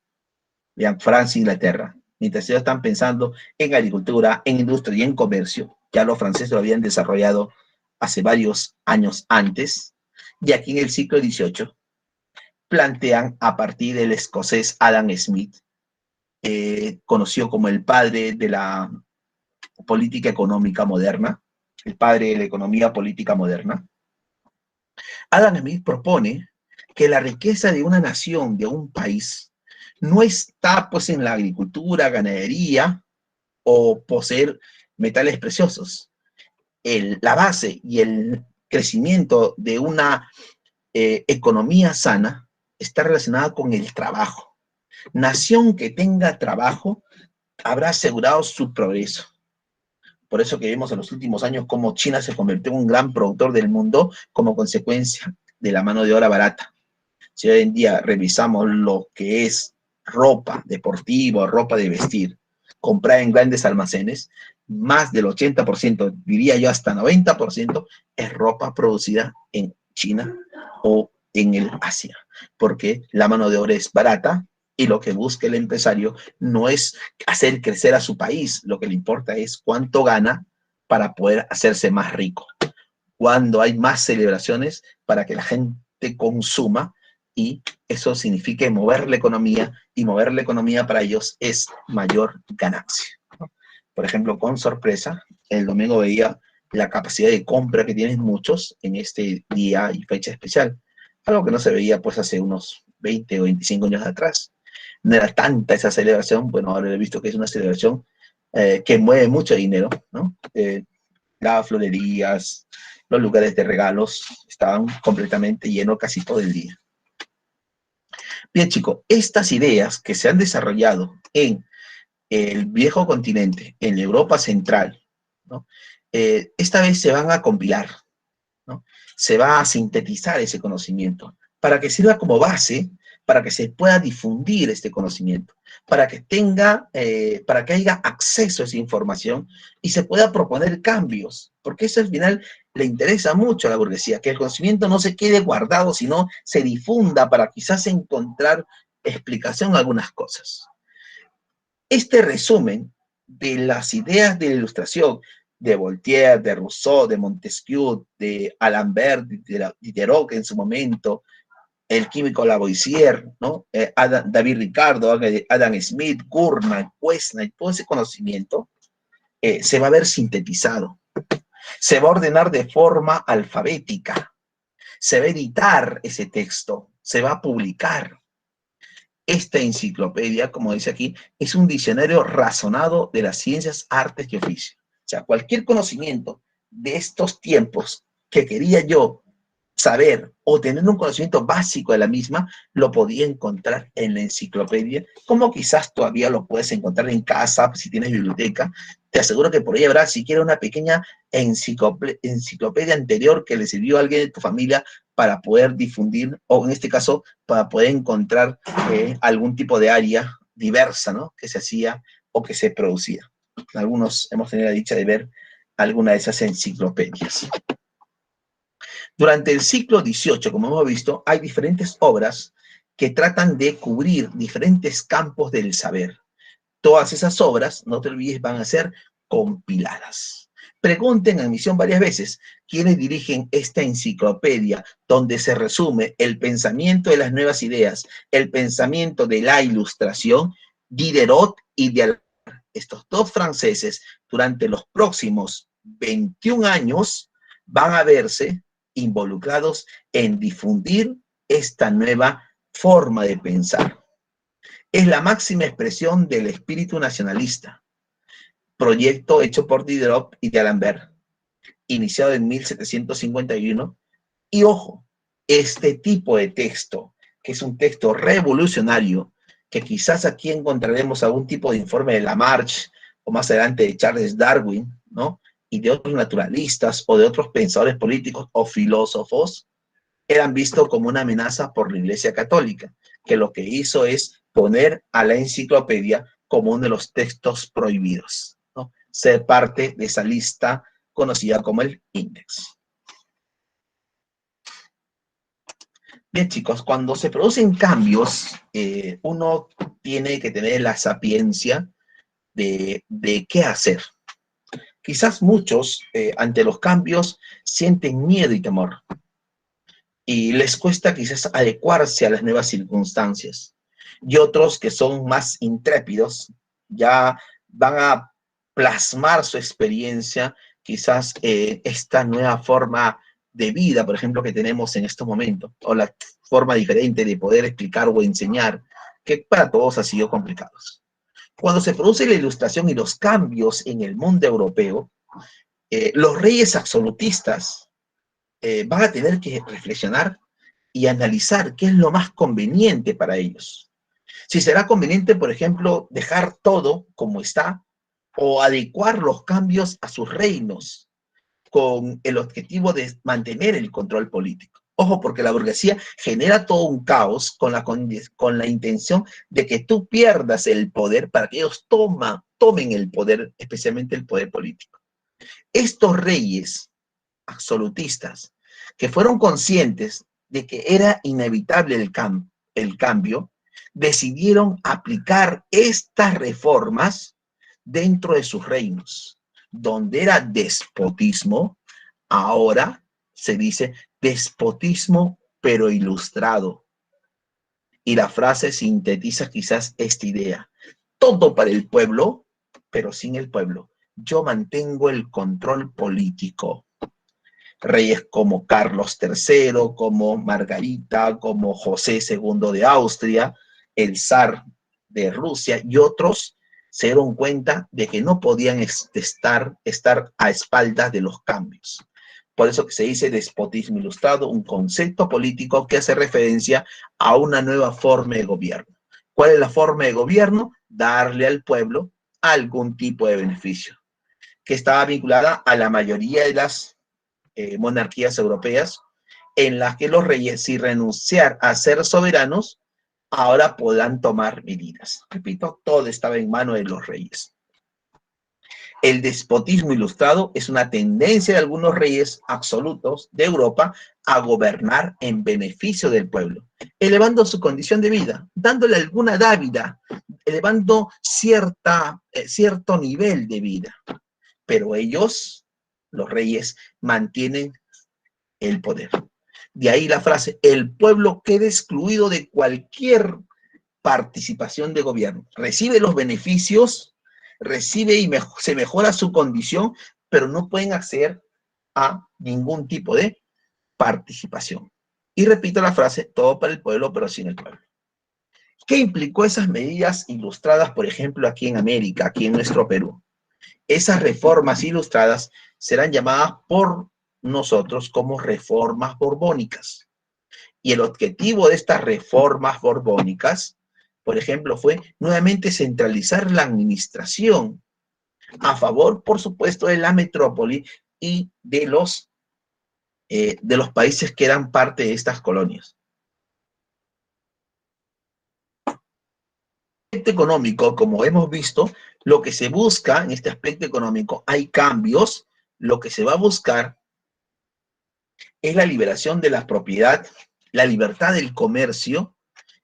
vean, Francia e Inglaterra, mientras ellos están pensando en agricultura, en industria y en comercio, ya los franceses lo habían desarrollado hace varios años antes, y aquí en el siglo XVIII plantean, a partir del escocés Adam Smith, conocido como el padre de la política económica moderna, el padre de la economía política moderna. Adam Smith propone que la riqueza de una nación, de un país, no está pues en la agricultura, ganadería o poseer metales preciosos. La base y el crecimiento de una economía sana está relacionada con el trabajo. Nación que tenga trabajo habrá asegurado su progreso. Por eso que vemos en los últimos años cómo China se convirtió en un gran productor del mundo como consecuencia de la mano de obra barata. Si hoy en día revisamos lo que es ropa deportiva, ropa de vestir, comprada en grandes almacenes, más del 80%, diría yo hasta 90%, es ropa producida en China o en el Asia, porque la mano de obra es barata y lo que busca el empresario no es hacer crecer a su país, lo que le importa es cuánto gana para poder hacerse más rico. Cuando hay más celebraciones para que la gente consuma y eso significa mover la economía, y mover la economía para ellos es mayor ganancia. Por ejemplo, con sorpresa, el domingo veía la capacidad de compra que tienen muchos en este día y fecha especial, algo que no se veía pues hace unos 20 o 25 años atrás. No era tanta esa celebración, bueno, ahora he visto que es una celebración que mueve mucho dinero, ¿no? Las florerías, los lugares de regalos estaban completamente llenos casi todo el día. Bien, chicos, estas ideas que se han desarrollado en el viejo continente, en Europa Central, ¿no? Esta vez se van a compilar, ¿no? Se va a sintetizar ese conocimiento para que sirva como base, para que se pueda difundir este conocimiento, para que para que haya acceso a esa información y se pueda proponer cambios, porque eso al final le interesa mucho a la burguesía, que el conocimiento no se quede guardado, sino se difunda para quizás encontrar explicación a algunas cosas. Este resumen de las ideas de la Ilustración de Voltaire, de Rousseau, de Montesquieu, de Alembert, de Diderot en su momento, el químico Lavoisier, ¿no? David Ricardo, Adam Smith, Gurman, Quesnay, todo ese conocimiento se va a ver sintetizado, se va a ordenar de forma alfabética, se va a editar ese texto, se va a publicar. Esta enciclopedia, como dice aquí, es un diccionario razonado de las ciencias, artes y oficios. O sea, cualquier conocimiento de estos tiempos que quería yo saber o tener un conocimiento básico de la misma, lo podía encontrar en la enciclopedia, como quizás todavía lo puedes encontrar en casa, si tienes biblioteca. Te aseguro que por ahí habrá siquiera una pequeña enciclopedia anterior que le sirvió a alguien de tu familia para poder difundir, o en este caso, para poder encontrar algún tipo de área diversa, ¿no? Que se hacía o que se producía. Algunos hemos tenido la dicha de ver alguna de esas enciclopedias. Durante el siglo XVIII, como hemos visto, hay diferentes obras que tratan de cubrir diferentes campos del saber. Todas esas obras, no te olvides, van a ser compiladas. Pregunten en Misión varias veces quiénes dirigen esta enciclopedia donde se resume el pensamiento de las nuevas ideas, el pensamiento de la Ilustración, Diderot y D'Alembert. Estos dos franceses, durante los próximos 21 años, van a verse involucrados en difundir esta nueva forma de pensar. Es la máxima expresión del espíritu nacionalista, proyecto hecho por Diderot y D'Alembert, iniciado en 1751. Y ojo, este tipo de texto, que es un texto revolucionario, que quizás aquí encontraremos algún tipo de informe de Lamarck, o más adelante de Charles Darwin, ¿no? Y de otros naturalistas, o de otros pensadores políticos o filósofos, eran vistos como una amenaza por la Iglesia Católica, que lo que hizo es poner a la enciclopedia como uno de los textos prohibidos, ¿no? Ser parte de esa lista conocida como el Índex. Bien, chicos, cuando se producen cambios, uno tiene que tener la sapiencia de qué hacer. Quizás muchos, ante los cambios, sienten miedo y temor, y les cuesta quizás adecuarse a las nuevas circunstancias. Y otros que son más intrépidos ya van a plasmar su experiencia, quizás esta nueva forma de vida, por ejemplo, que tenemos en estos momentos, o la forma diferente de poder explicar o enseñar, que para todos ha sido complicado. Cuando se produce la Ilustración y los cambios en el mundo europeo, los reyes absolutistas van a tener que reflexionar y analizar qué es lo más conveniente para ellos. Si será conveniente, por ejemplo, dejar todo como está o adecuar los cambios a sus reinos con el objetivo de mantener el control político. Ojo, porque la burguesía genera todo un caos con la intención de que tú pierdas el poder para que ellos tomen el poder, especialmente el poder político. Estos reyes absolutistas que fueron conscientes de que era inevitable el cambio, decidieron aplicar estas reformas dentro de sus reinos. Donde era despotismo, ahora se dice despotismo pero ilustrado. Y la frase sintetiza quizás esta idea. Todo para el pueblo, pero sin el pueblo. Yo mantengo el control político. Reyes como Carlos III, como Margarita, como José II de Austria, el zar de Rusia y otros se dieron cuenta de que no podían estar a espaldas de los cambios. Por eso que se dice despotismo ilustrado, un concepto político que hace referencia a una nueva forma de gobierno. ¿Cuál es la forma de gobierno? Darle al pueblo algún tipo de beneficio, que estaba vinculada a la mayoría de las monarquías europeas, en las que los reyes, sin renunciar a ser soberanos, ahora podrán tomar medidas. Repito, todo estaba en manos de los reyes. El despotismo ilustrado es una tendencia de algunos reyes absolutos de Europa a gobernar en beneficio del pueblo, elevando su condición de vida, dándole alguna dávida, elevando cierto nivel de vida. Pero ellos, los reyes, mantienen el poder. De ahí la frase, el pueblo queda excluido de cualquier participación de gobierno. Recibe los beneficios, recibe y se mejora su condición, pero no pueden acceder a ningún tipo de participación. Y repito la frase, todo para el pueblo, pero sin el pueblo. ¿Qué implicó esas medidas ilustradas, por ejemplo, aquí en América, aquí en nuestro Perú? Esas reformas ilustradas serán llamadas por nosotros como reformas borbónicas. Y el objetivo de estas reformas borbónicas, por ejemplo, fue nuevamente centralizar la administración a favor, por supuesto, de la metrópoli y de los países que eran parte de estas colonias. Económico, como hemos visto, lo que se busca en este aspecto económico, hay cambios, lo que se va a buscar es la liberación de la propiedad, la libertad del comercio,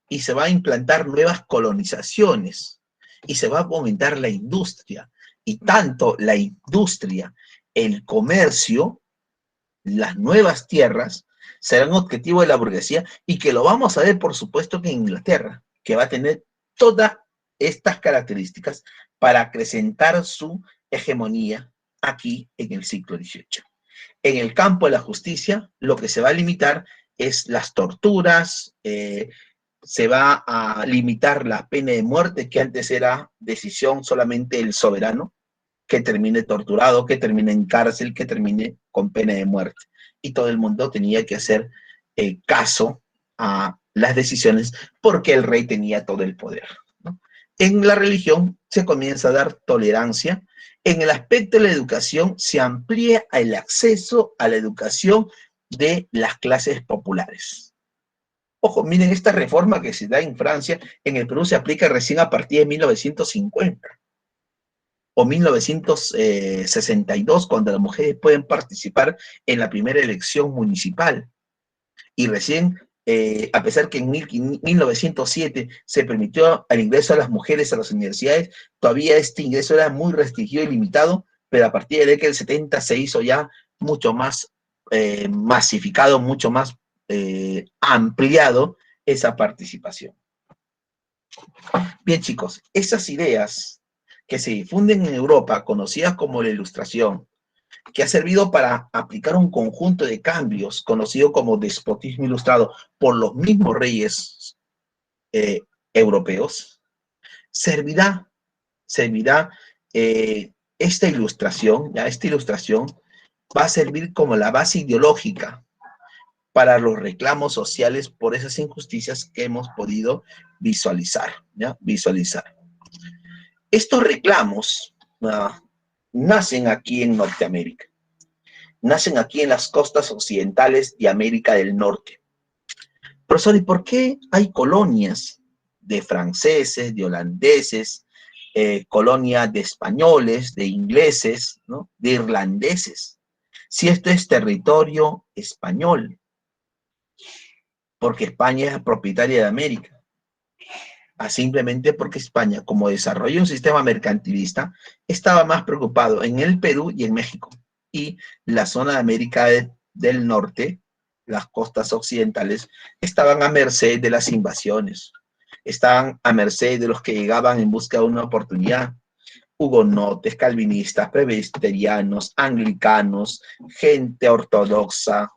y se va a implantar nuevas colonizaciones, y se va a fomentar la industria, y tanto la industria, el comercio, las nuevas tierras, serán objetivo de la burguesía, y que lo vamos a ver, por supuesto, que en Inglaterra, que va a tener todas estas características para acrecentar su hegemonía aquí en el siglo XVIII. En el campo de la justicia, lo que se va a limitar es las torturas, se va a limitar la pena de muerte, que antes era decisión solamente del soberano, que termine torturado, que termine en cárcel, que termine con pena de muerte. Y todo el mundo tenía que hacer caso a las decisiones porque el rey tenía todo el poder, ¿no? En la religión se comienza a dar tolerancia. En el aspecto de la educación se amplía el acceso a la educación de las clases populares. Ojo, miren esta reforma que se da en Francia, en el Perú se aplica recién a partir de 1950 o 1962, cuando las mujeres pueden participar en la primera elección municipal. Y recién, a pesar que en 1907 se permitió el ingreso a las mujeres a las universidades, todavía este ingreso era muy restringido y limitado, pero a partir de la década del 70 se hizo ya mucho más masificado, mucho más ampliado esa participación. Bien, chicos, esas ideas que se difunden en Europa, conocidas como la Ilustración, que ha servido para aplicar un conjunto de cambios conocido como despotismo ilustrado por los mismos reyes europeos, servirá esta ilustración va a servir como la base ideológica para los reclamos sociales por esas injusticias que hemos podido visualizar, ¿ya? Estos reclamos nacen aquí en Norteamérica, nacen aquí en las costas occidentales de América del Norte. Profesor, ¿y por qué hay colonias de franceses, de holandeses, colonias de españoles, de ingleses, ¿no?, de irlandeses? Si esto es territorio español, porque España es propietaria de América. Simplemente porque España, como desarrolló un sistema mercantilista, estaba más preocupado en el Perú y en México. Y la zona de América del Norte, las costas occidentales, estaban a merced de las invasiones, estaban a merced de los que llegaban en busca de una oportunidad. Hugonotes, calvinistas, presbiterianos, anglicanos, gente ortodoxa,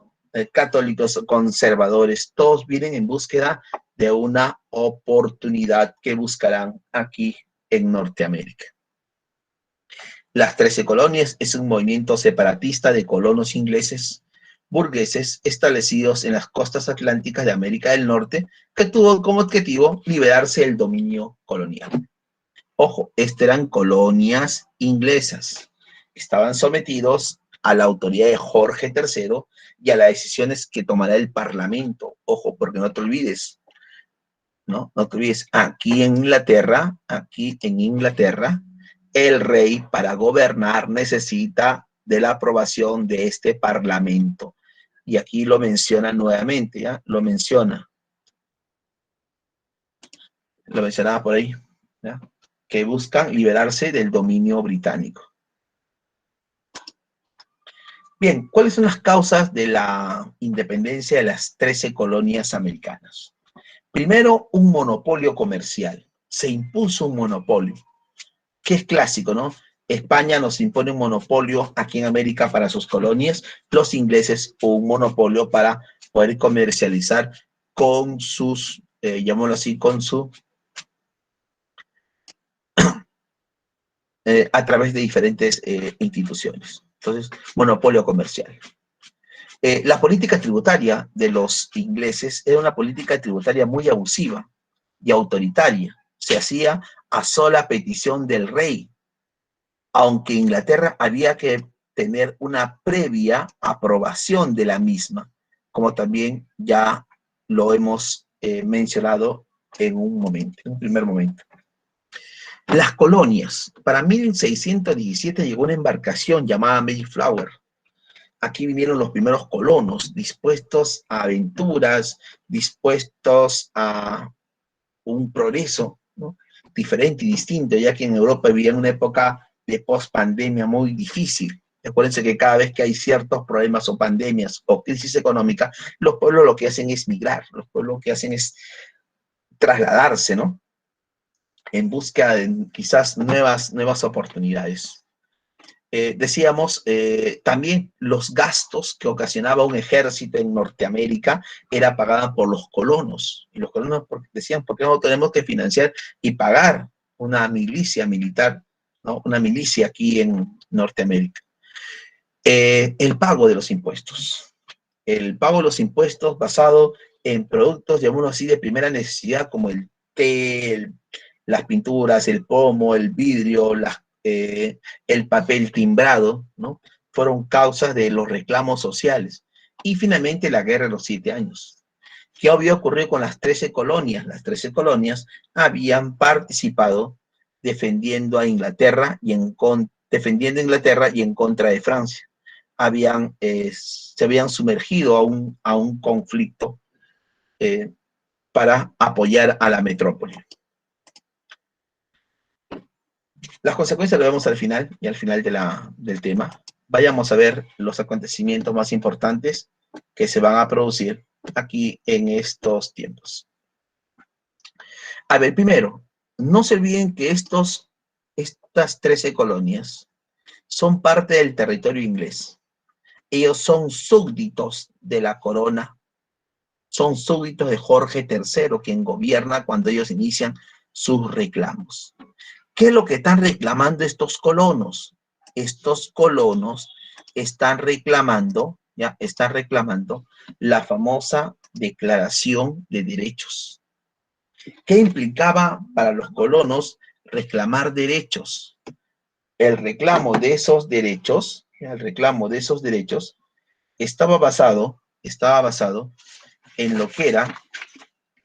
católicos conservadores, todos vienen en búsqueda de una oportunidad que buscarán aquí en Norteamérica. Las 13 colonias es un movimiento separatista de colonos ingleses burgueses establecidos en las costas atlánticas de América del Norte que tuvo como objetivo liberarse del dominio colonial. Ojo, estas eran colonias inglesas. Estaban sometidos a la autoridad de Jorge III y a las decisiones que tomará el Parlamento. Ojo, porque no te olvides, ¿no? No te olvides, aquí en Inglaterra, el rey para gobernar necesita de la aprobación de este Parlamento. Y aquí lo menciona nuevamente, ¿ya? Lo mencionaba por ahí, ¿ya? Que buscan liberarse del dominio británico. Bien, ¿cuáles son las causas de la independencia de las 13 colonias americanas? Primero, un monopolio comercial. Se impuso un monopolio, que es clásico, ¿no? España nos impone un monopolio aquí en América para sus colonias, los ingleses un monopolio para poder comercializar con sus, llamémoslo así, con su a través de diferentes instituciones. Entonces, monopolio comercial. La política tributaria de los ingleses era una política tributaria muy abusiva y autoritaria. Se hacía a sola petición del rey, aunque Inglaterra había que tener una previa aprobación de la misma, como también ya lo hemos mencionado en un primer momento. Las colonias. Para 1617 llegó una embarcación llamada Mayflower. Aquí vinieron los primeros colonos, dispuestos a aventuras, dispuestos a un progreso, ¿no? Diferente y distinto, ya que en Europa vivían una época de post-pandemia muy difícil. Acuérdense que cada vez que hay ciertos problemas o pandemias o crisis económica, los pueblos lo que hacen es migrar, los pueblos lo que hacen es trasladarse, ¿no? En busca de quizás nuevas oportunidades. Decíamos, también los gastos que ocasionaba un ejército en Norteamérica era pagada por los colonos. Y los colonos decían, ¿por qué no tenemos que financiar y pagar una milicia militar, ¿no? Una milicia aquí en Norteamérica? El pago de los impuestos. El pago de los impuestos basado en productos, llamémoslo así, de primera necesidad, como el té, las pinturas, el pomo, el vidrio, el papel timbrado, ¿no? Fueron causas de los reclamos sociales. Y finalmente la Guerra de los 7 años. ¿Qué había ocurrido con las 13 colonias? Las 13 colonias habían participado defendiendo a Inglaterra y en contra de Francia. Se habían sumergido a un conflicto para apoyar a la metrópoli. Las consecuencias lo vemos al final y al final del tema. Vayamos a ver los acontecimientos más importantes que se van a producir aquí en estos tiempos. A ver, primero, no se olviden que estas 13 colonias son parte del territorio inglés. Ellos son súbditos de la corona, son súbditos de Jorge III, quien gobierna cuando ellos inician sus reclamos. ¿Qué es lo que están reclamando estos colonos? Estos colonos están reclamando, ¿ya? Están reclamando la famosa Declaración de Derechos. ¿Qué implicaba para los colonos reclamar derechos? El reclamo de esos derechos, estaba basado en lo que era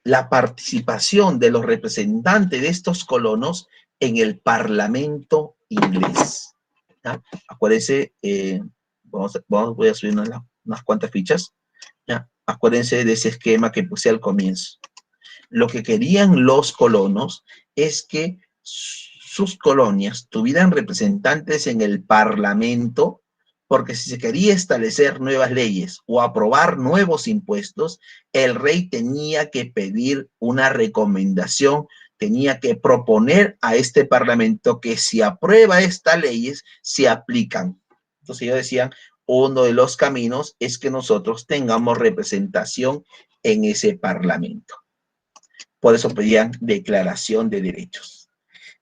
la participación de los representantes de estos colonos en el Parlamento inglés. ¿Ya? Acuérdense, voy a subir unas cuantas fichas. ¿Ya? Acuérdense de ese esquema que puse al comienzo. Lo que querían los colonos es que sus colonias tuvieran representantes en el Parlamento porque si se quería establecer nuevas leyes o aprobar nuevos impuestos, el rey tenía que pedir una recomendación, tenía que proponer a este parlamento que si aprueba estas leyes, se aplican. Entonces ellos decían, uno de los caminos es que nosotros tengamos representación en ese parlamento. Por eso pedían declaración de derechos.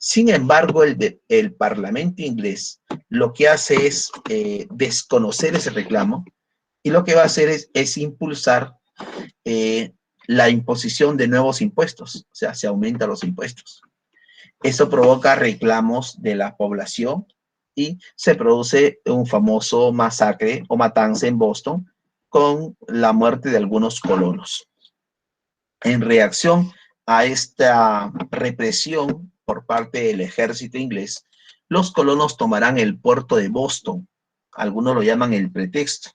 Sin embargo, el Parlamento inglés lo que hace es desconocer ese reclamo y lo que va a hacer es impulsar la imposición de nuevos impuestos, o sea, se aumentan los impuestos. Eso provoca reclamos de la población y se produce un famoso masacre o matanza en Boston con la muerte de algunos colonos. En reacción a esta represión por parte del ejército inglés, los colonos tomarán el puerto de Boston. Algunos lo llaman el pretexto,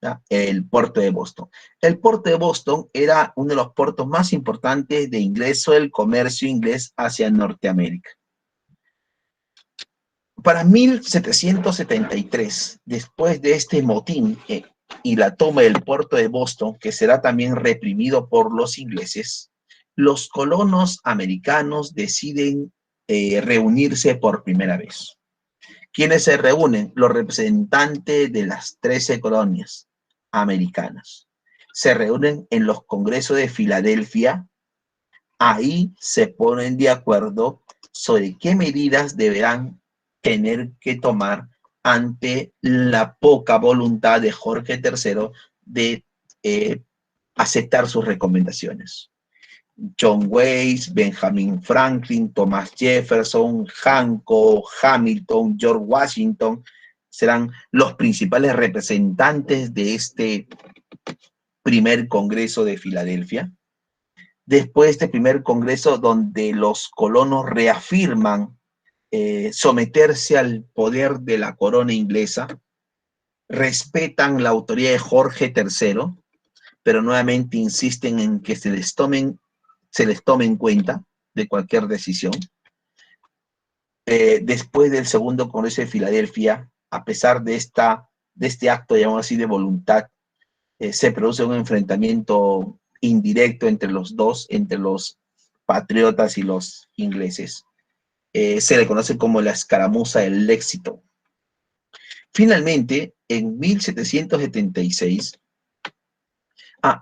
¿ya? El puerto de Boston. El puerto de Boston era uno de los puertos más importantes de ingreso del comercio inglés hacia Norteamérica. Para 1773, después de este motín y la toma del puerto de Boston, que será también reprimido por los ingleses, los colonos americanos deciden reunirse por primera vez. ¿Quiénes se reúnen? Los representantes de las 13 colonias americanas. Se reúnen en los congresos de Filadelfia. Ahí se ponen de acuerdo sobre qué medidas deberán tener que tomar ante la poca voluntad de Jorge III de aceptar sus recomendaciones. John Weiss, Benjamin Franklin, Thomas Jefferson, Hancock, Hamilton, George Washington serán los principales representantes de este primer Congreso de Filadelfia. Después de este primer Congreso, donde los colonos reafirman someterse al poder de la corona inglesa, respetan la autoridad de Jorge III, pero nuevamente insisten en que se les tome en cuenta de cualquier decisión. Después del segundo Congreso de Filadelfia, a pesar de este acto, llamado así, de voluntad, se produce un enfrentamiento indirecto entre los dos, entre los patriotas y los ingleses. Se le conoce como la escaramuza del Lexington. Finalmente, en 1776,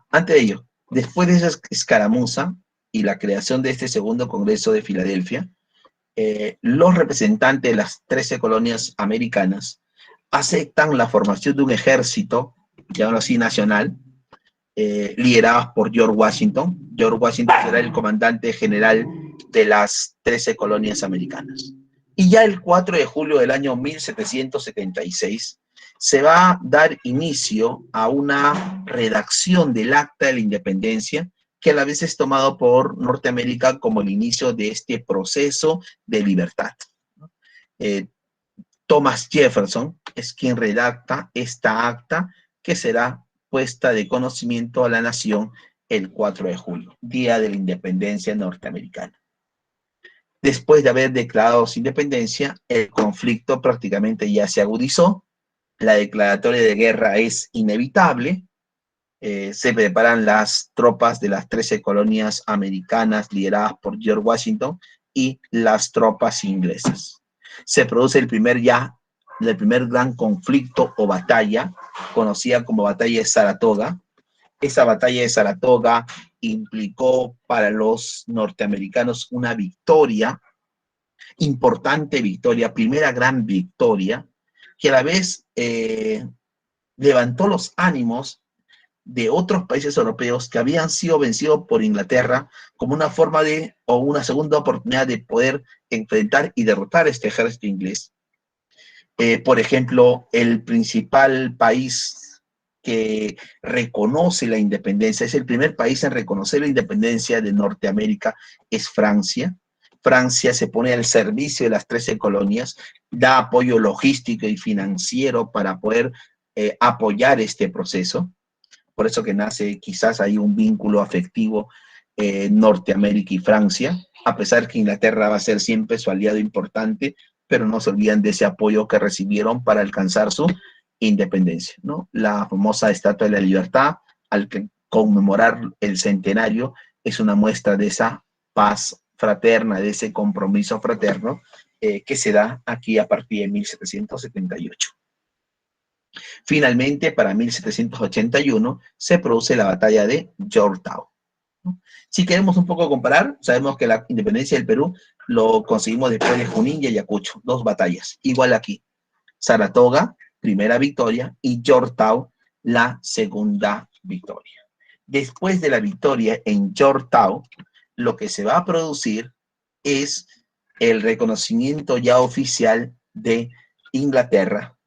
antes de ello, después de esa escaramuza y la creación de este segundo Congreso de Filadelfia, los representantes de las 13 colonias americanas aceptan la formación de un ejército, llamémoslo así, nacional, liderados por George Washington. George Washington será el comandante general de las 13 colonias americanas. Y ya el 4 de julio del año 1776 se va a dar inicio a una redacción del Acta de la Independencia, que a la vez es tomado por Norteamérica como el inicio de este proceso de libertad. Thomas Jefferson es quien redacta esta acta que será puesta de conocimiento a la nación el 4 de julio, Día de la Independencia Norteamericana. Después de haber declarado su independencia, el conflicto prácticamente ya se agudizó, la declaratoria de guerra es inevitable, se preparan las tropas de las 13 colonias americanas lideradas por George Washington y las tropas inglesas. Se produce el primer gran conflicto o batalla, conocida como Batalla de Saratoga. Esa Batalla de Saratoga implicó para los norteamericanos una victoria, importante victoria, primera gran victoria, que a la vez levantó los ánimos de otros países europeos que habían sido vencidos por Inglaterra como una forma o una segunda oportunidad de poder enfrentar y derrotar este ejército inglés. Por ejemplo, el principal país que reconoce la independencia, es el primer país en reconocer la independencia de Norteamérica, es Francia. Francia se pone al servicio de las 13 colonias, da apoyo logístico y financiero para poder apoyar este proceso. Por eso que nace quizás ahí un vínculo afectivo Norteamérica y Francia, a pesar que Inglaterra va a ser siempre su aliado importante, pero no se olvidan de ese apoyo que recibieron para alcanzar su independencia, ¿no? La famosa Estatua de la Libertad, al que conmemorar el centenario, es una muestra de esa paz fraterna, de ese compromiso fraterno que se da aquí a partir de 1778. Finalmente, para 1781, se produce la batalla de Yorktown. Si queremos un poco comparar, sabemos que la independencia del Perú lo conseguimos después de Junín y Ayacucho, 2 batallas. Igual aquí, Saratoga, primera victoria, y Yorktown, la segunda victoria. Después de la victoria en Yorktown, lo que se va a producir es el reconocimiento ya oficial de Inglaterra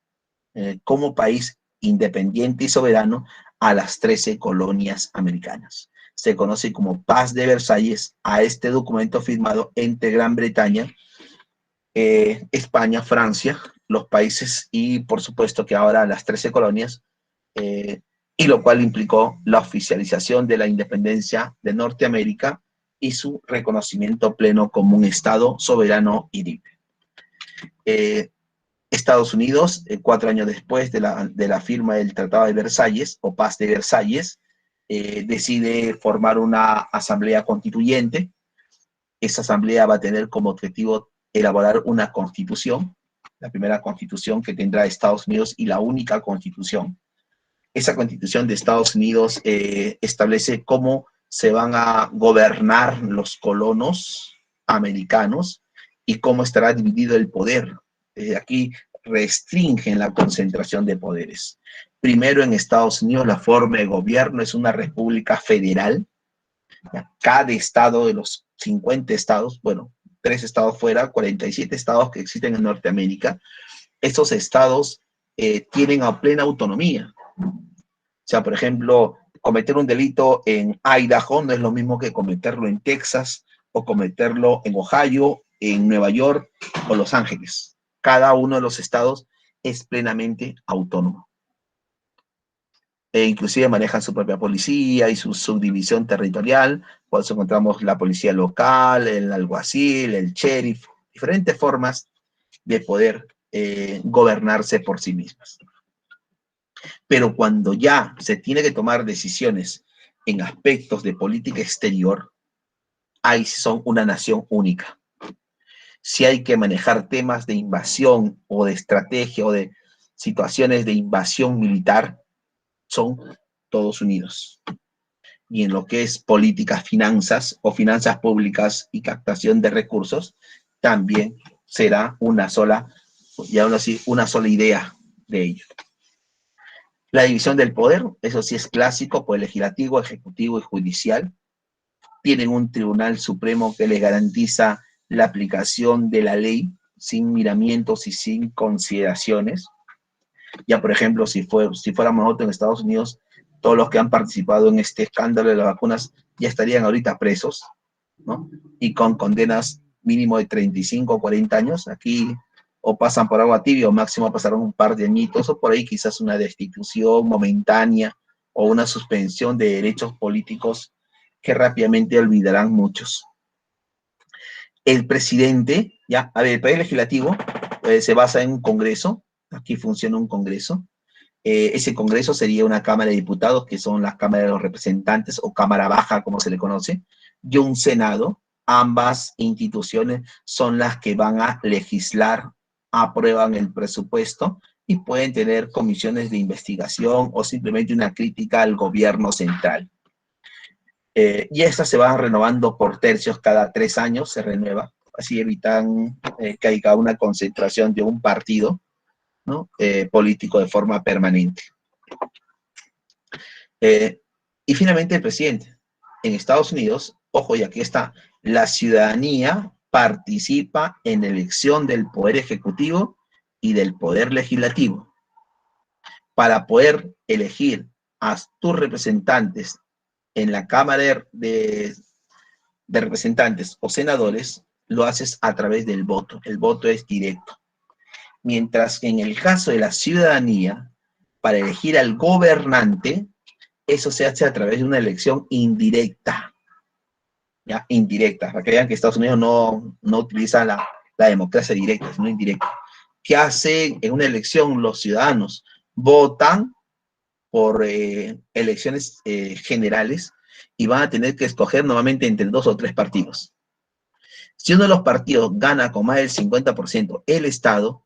como país independiente y soberano a las 13 colonias americanas. Se conoce como Paz de Versalles a este documento firmado entre Gran Bretaña, España, Francia, los países y por supuesto que ahora las 13 colonias, y lo cual implicó la oficialización de la independencia de Norteamérica y su reconocimiento pleno como un Estado soberano y libre. Estados Unidos, 4 años después de la firma del Tratado de Versalles, o Paz de Versalles, decide formar una asamblea constituyente. Esa asamblea va a tener como objetivo elaborar una constitución, la primera constitución que tendrá Estados Unidos y la única constitución. Esa constitución de Estados Unidos establece cómo se van a gobernar los colonos americanos y cómo estará dividido el poder. Aquí restringen la concentración de poderes. Primero, en Estados Unidos, la forma de gobierno es una república federal. Cada estado de los 50 estados, bueno, 3 estados fuera, 47 estados que existen en Norteamérica, estos estados tienen a plena autonomía. O sea, por ejemplo, cometer un delito en Idaho no es lo mismo que cometerlo en Texas o cometerlo en Ohio, en Nueva York o Los Ángeles. Cada uno de los estados es plenamente autónomo. Inclusive manejan su propia policía y su subdivisión territorial. Por eso encontramos la policía local, el alguacil, el sheriff, diferentes formas de poder gobernarse por sí mismas. Pero cuando ya se tiene que tomar decisiones en aspectos de política exterior, ahí son una nación única. Si hay que manejar temas de invasión o de estrategia o de situaciones de invasión militar, son todos unidos. Y en lo que es políticas, finanzas o finanzas públicas y captación de recursos, también será una sola, y aún así, una sola idea de ello. La división del poder, eso sí es clásico, pues legislativo, ejecutivo y judicial. Tienen un tribunal supremo que les garantiza la aplicación de la ley sin miramientos y sin consideraciones. Ya, por ejemplo, si fuéramos nosotros en Estados Unidos, todos los que han participado en este escándalo de las vacunas ya estarían ahorita presos, ¿no? Y con condenas mínimo de 35 o 40 años. Aquí o pasan por agua tibia o máximo pasaron un par de añitos, o por ahí quizás una destitución momentánea o una suspensión de derechos políticos que rápidamente olvidarán muchos. El presidente, ya, a ver, el poder legislativo se basa en un congreso. Aquí funciona un congreso. Ese congreso sería una Cámara de Diputados, que son las cámaras de los representantes, o Cámara Baja, como se le conoce, y un Senado. Ambas instituciones son las que van a legislar, aprueban el presupuesto y pueden tener comisiones de investigación o simplemente una crítica al gobierno central. Y estas se van renovando por tercios, cada 3 años se renueva, así evitan que haya una concentración de un partido, ¿no? Político de forma permanente. Y finalmente el presidente. En Estados Unidos, ojo, y aquí está, la ciudadanía participa en la elección del poder ejecutivo y del poder legislativo. Para poder elegir a tus representantes en la Cámara de Representantes o senadores, lo haces a través del voto. El voto es directo. Mientras que en el caso de la ciudadanía, para elegir al gobernante, eso se hace a través de una elección indirecta. ¿Ya? Indirecta, para que vean que Estados Unidos no utiliza la democracia directa, sino indirecta. ¿Qué hacen en una elección los ciudadanos? votan por elecciones generales y van a tener que escoger normalmente entre 2 o 3 partidos. Si uno de los partidos gana con más del 50% el Estado,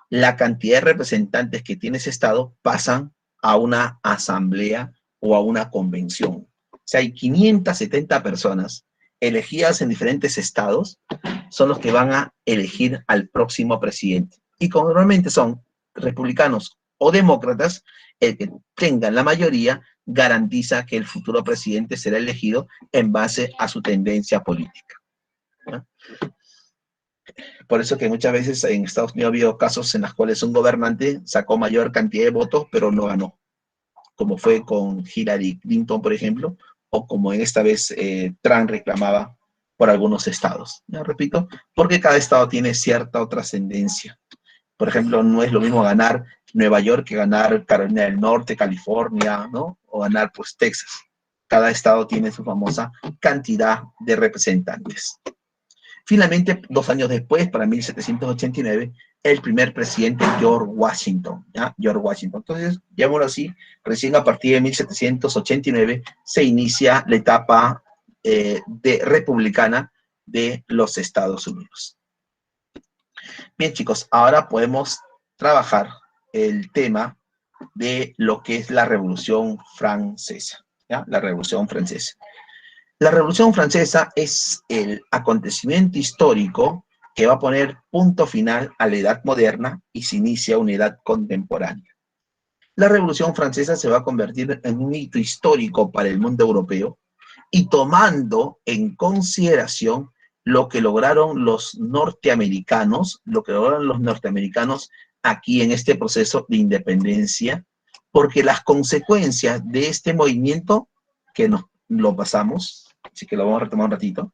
la cantidad de representantes que tiene ese Estado pasan a una asamblea o a una convención. O sea, hay 570 personas elegidas en diferentes estados, son los que van a elegir al próximo presidente. Y como normalmente son republicanos o demócratas, el que tenga la mayoría garantiza que el futuro presidente será elegido en base a su tendencia política, ¿no? Por eso que muchas veces en Estados Unidos ha habido casos en los cuales un gobernante sacó mayor cantidad de votos, pero no ganó, como fue con Hillary Clinton, por ejemplo, o como en esta vez Trump reclamaba por algunos estados. Ya repito, porque cada estado tiene cierta trascendencia. Por ejemplo, no es lo mismo ganar Nueva York que ganar Carolina del Norte, California, ¿no? O ganar, pues, Texas. Cada estado tiene su famosa cantidad de representantes. Finalmente, 2 años después, para 1789, el primer presidente, George Washington, ¿ya? George Washington. Entonces, llamémoslo así, recién a partir de 1789 se inicia la etapa republicana de los Estados Unidos. Bien, chicos, ahora podemos trabajar el tema de lo que es la Revolución Francesa, ¿ya? La Revolución Francesa. La Revolución Francesa es el acontecimiento histórico que va a poner punto final a la edad moderna y se inicia una edad contemporánea. La Revolución Francesa se va a convertir en un hito histórico para el mundo europeo y tomando en consideración lo que lograron los norteamericanos, aquí en este proceso de independencia, porque las consecuencias de este movimiento, que nos lo pasamos, así que lo vamos a retomar un ratito,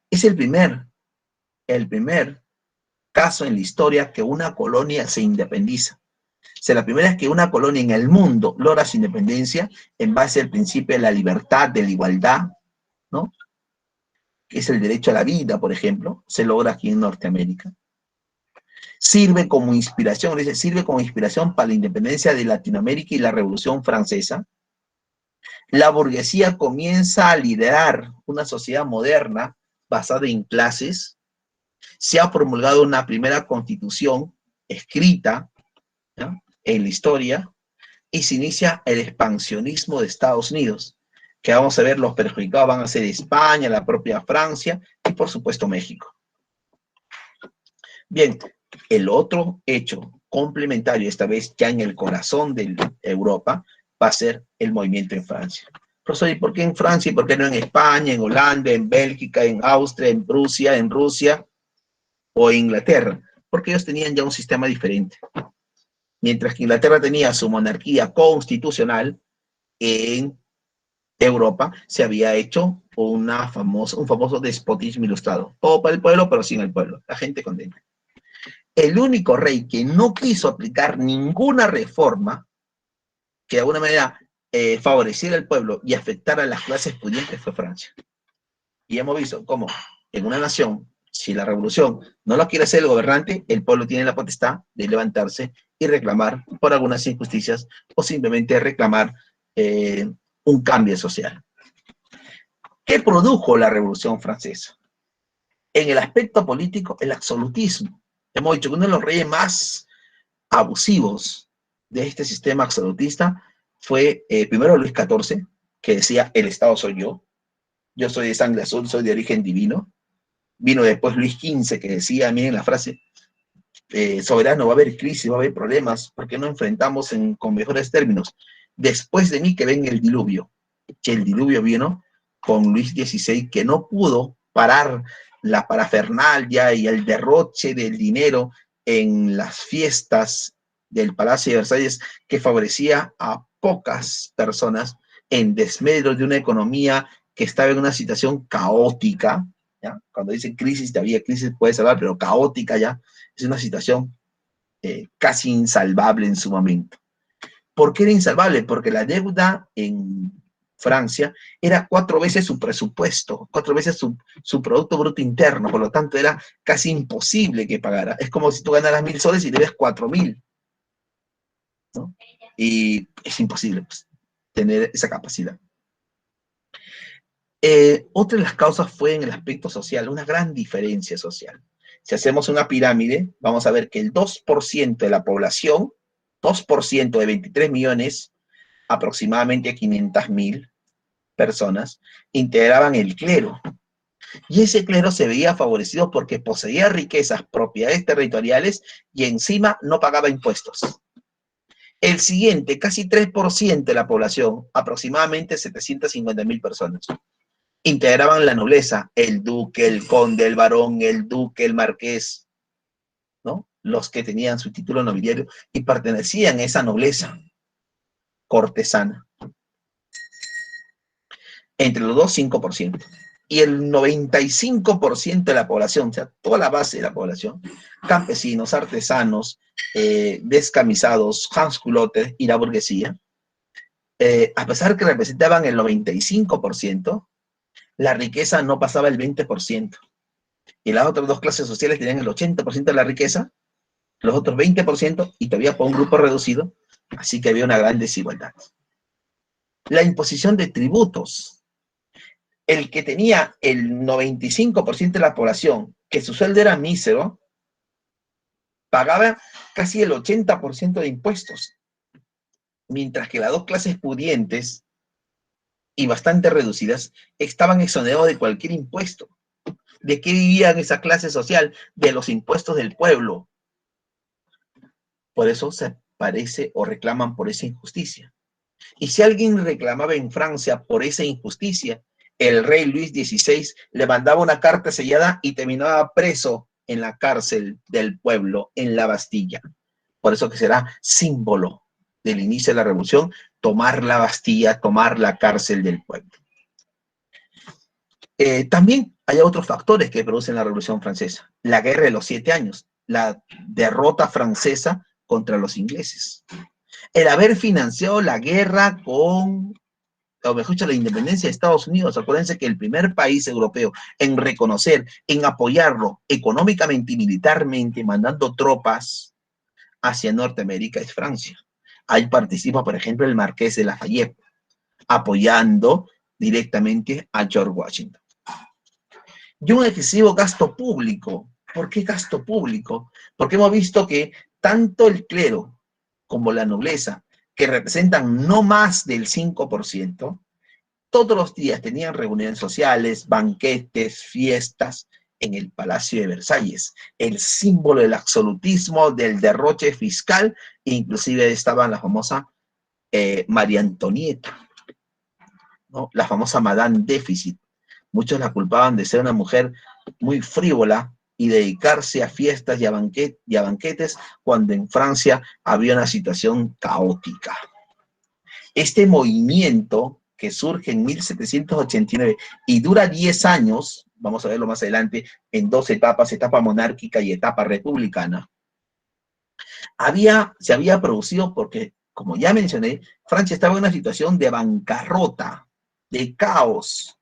es el primer caso en la historia que una colonia se independiza. O sea, la primera es que una colonia en el mundo logra su independencia en base al principio de la libertad, de la igualdad, ¿no? Que es el derecho a la vida, por ejemplo, se logra aquí en Norteamérica. Sirve como inspiración para la independencia de Latinoamérica y la Revolución Francesa. La burguesía comienza a liderar una sociedad moderna basada en clases. Se ha promulgado una primera constitución escrita, ¿no?, en la historia, y se inicia el expansionismo de Estados Unidos, que vamos a ver, los perjudicados van a ser España, la propia Francia y por supuesto México. Bien, el otro hecho complementario, esta vez ya en el corazón de Europa, va a ser el movimiento en Francia. Profesor, ¿y por qué en Francia y por qué no en España, en Holanda, en Bélgica, en Austria, en Prusia, en Rusia o en Inglaterra? Porque ellos tenían ya un sistema diferente. Mientras que Inglaterra tenía su monarquía constitucional, en Europa se había hecho un famoso despotismo ilustrado. Todo para el pueblo, pero sin el pueblo. La gente contenta. El único rey que no quiso aplicar ninguna reforma que de alguna manera favoreciera al pueblo y afectara a las clases pudientes fue Francia. Y hemos visto cómo en una nación, si la revolución no lo quiere hacer el gobernante, el pueblo tiene la potestad de levantarse y reclamar por algunas injusticias o simplemente reclamar un cambio social. ¿Qué produjo la Revolución Francesa? En el aspecto político, el absolutismo. Hemos dicho que uno de los reyes más abusivos de este sistema absolutista fue primero Luis XIV, que decía, el Estado soy yo soy de sangre azul, soy de origen divino. Vino después Luis XV, que decía, miren la frase, soberano, va a haber crisis, va a haber problemas, porque no enfrentamos con mejores términos. Después de mí que venga el diluvio. Que el diluvio vino con Luis XVI, que no pudo parar la parafernalia y el derroche del dinero en las fiestas del Palacio de Versalles, que favorecía a pocas personas en desmedro de una economía que estaba en una situación caótica, ¿ya? Cuando dicen crisis, todavía crisis puede salvar, pero caótica ya, es una situación casi insalvable en su momento. ¿Por qué era insalvable? Porque la deuda en Francia era 4 veces su presupuesto, 4 veces su Producto Bruto Interno, por lo tanto era casi imposible que pagara. Es como si tú ganaras 1.000 soles y debes 4.000, ¿no? y es imposible pues, tener esa capacidad. Otra de las causas fue en el aspecto social, una gran diferencia social. Si hacemos una pirámide, vamos a ver que el 2% de la población, 2% de 23 millones, aproximadamente 500.000 personas, integraban el clero. Y ese clero se veía favorecido porque poseía riquezas, propiedades territoriales y encima no pagaba impuestos. El siguiente, casi 3% de la población, aproximadamente 750.000 personas, integraban la nobleza, el duque, el conde, el barón, el duque, el marqués, ¿no? Los que tenían su título nobiliario y pertenecían a esa nobleza cortesana. Entre los dos, 5%. Y el 95% de la población, o sea, toda la base de la población, campesinos, artesanos, descamisados, hansculotes y la burguesía, a pesar que representaban el 95%, la riqueza no pasaba el 20%. Y las otras dos clases sociales tenían el 80% de la riqueza, los otros 20%, y todavía por un grupo reducido, así que había una gran desigualdad. La imposición de tributos. El que tenía el 95% de la población, que su sueldo era mísero, pagaba casi el 80% de impuestos, mientras que las dos clases pudientes y bastante reducidas estaban exonerados de cualquier impuesto. ¿De qué vivían esa clase social? De los impuestos del pueblo. Por eso se parece o reclaman por esa injusticia. Y si alguien reclamaba en Francia por esa injusticia, el rey Luis XVI le mandaba una carta sellada y terminaba preso en la cárcel del pueblo, en la Bastilla. Por eso que será símbolo del inicio de la revolución, tomar la Bastilla, tomar la cárcel del pueblo. También hay otros factores que producen la Revolución Francesa. La Guerra de los 7 años, la derrota francesa contra los ingleses. El haber financiado la guerra con, o mejor dicho, la independencia de Estados Unidos. Acuérdense que el primer país europeo en reconocer, en apoyarlo económicamente y militarmente, mandando tropas hacia Norteamérica, es Francia. Ahí participa, por ejemplo, el Marqués de Lafayette, apoyando directamente a George Washington. Y un excesivo gasto público. ¿Por qué gasto público? Porque hemos visto que tanto el clero como la nobleza, que representan no más del 5%, todos los días tenían reuniones sociales, banquetes, fiestas en el Palacio de Versalles, el símbolo del absolutismo, del derroche fiscal, e inclusive estaba la famosa María Antonieta, ¿no? La famosa Madame Déficit. Muchos la culpaban de ser una mujer muy frívola y dedicarse a fiestas y a banquetes cuando en Francia había una situación caótica. Este movimiento que surge en 1789 y dura 10 años, vamos a verlo más adelante, en dos etapas, etapa monárquica y etapa republicana, se había producido porque, como ya mencioné, Francia estaba en una situación de bancarrota, de caos,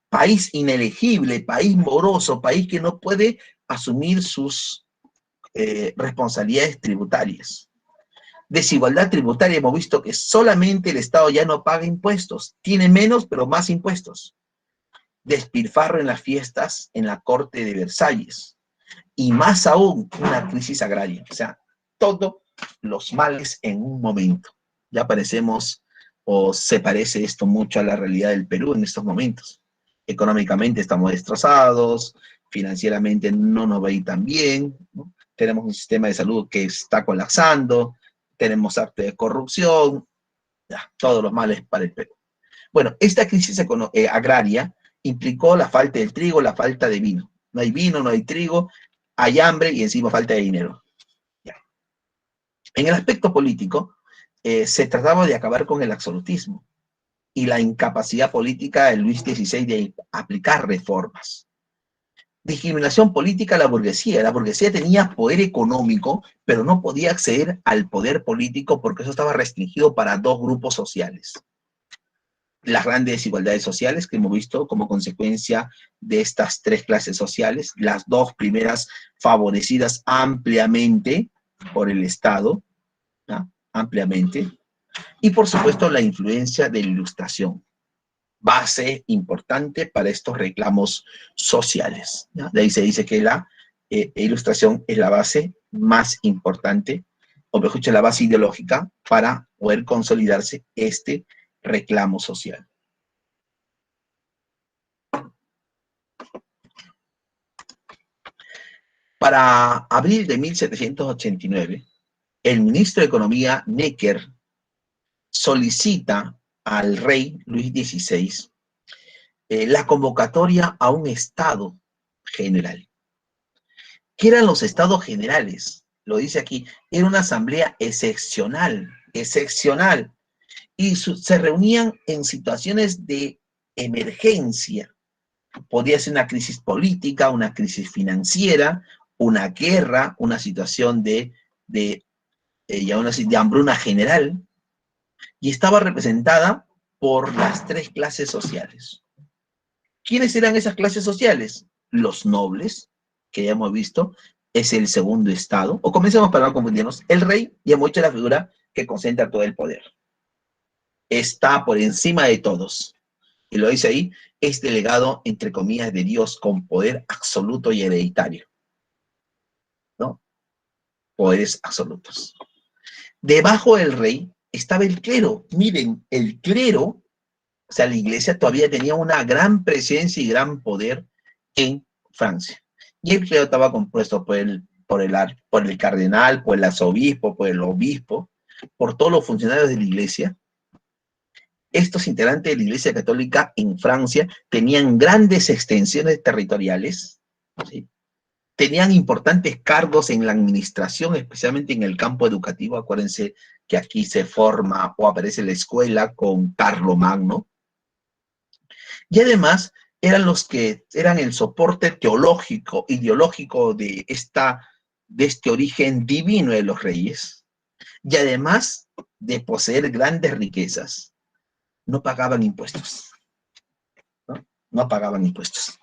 país inelegible, país moroso, país que no puede asumir sus responsabilidades tributarias. Desigualdad tributaria, hemos visto que solamente el Estado ya no paga impuestos, tiene menos pero más impuestos. Despilfarro en las fiestas en la corte de Versalles y más aún una crisis agraria, o sea, todos los males en un momento. Ya parecemos o se parece esto mucho a la realidad del Perú en estos momentos. Económicamente estamos destrozados, financieramente no nos va a ir tan bien, ¿no? Tenemos un sistema de salud que está colapsando, tenemos actos de corrupción, ya, todos los males para el Perú. Bueno, esta crisis agraria implicó la falta del trigo, la falta de vino. No hay vino, no hay trigo, hay hambre y encima falta de dinero. Ya. En el aspecto político, se trataba de acabar con el absolutismo y la incapacidad política de Luis XVI de aplicar reformas. Discriminación política a la burguesía. La burguesía tenía poder económico, pero no podía acceder al poder político porque eso estaba restringido para dos grupos sociales. Las grandes desigualdades sociales que hemos visto como consecuencia de estas tres clases sociales, las dos primeras favorecidas ampliamente por el Estado, ¿no? Ampliamente, Y por supuesto la influencia de la Ilustración, base importante para estos reclamos sociales, ¿ya? De ahí se dice que la Ilustración es la base más importante, o mejor dicho, la base ideológica para poder consolidarse este reclamo social. Para abril de 1789, el ministro de Economía, Necker, solicita al rey Luis XVI la convocatoria a un estado general. ¿Qué eran los estados generales? Lo dice aquí, era una asamblea excepcional, excepcional, y se reunían en situaciones de emergencia. Podía ser una crisis política, una crisis financiera, una guerra, una situación de hambruna general, y estaba representada por las tres clases sociales. ¿Quiénes eran esas clases sociales? Los nobles, que ya hemos visto, es el segundo estado, o comencemos para no confundirnos, el rey, ya hemos hecho la figura que concentra todo el poder. Está por encima de todos. Y lo dice ahí, es delegado, entre comillas, de Dios con poder absoluto y hereditario. ¿No? Poderes absolutos. Debajo del rey estaba el clero. Miren, el clero, o sea, la iglesia todavía tenía una gran presencia y gran poder en Francia. Y el clero estaba compuesto por el cardenal, por el arzobispo, por el obispo, por todos los funcionarios de la iglesia. Estos integrantes de la Iglesia Católica en Francia tenían grandes extensiones territoriales, ¿sí? Tenían importantes cargos en la administración, especialmente en el campo educativo. Acuérdense que aquí se forma o aparece la escuela con Carlomagno. Y además eran los que eran el soporte teológico, ideológico de este origen divino de los reyes. Y además de poseer grandes riquezas, no pagaban impuestos. No pagaban impuestos.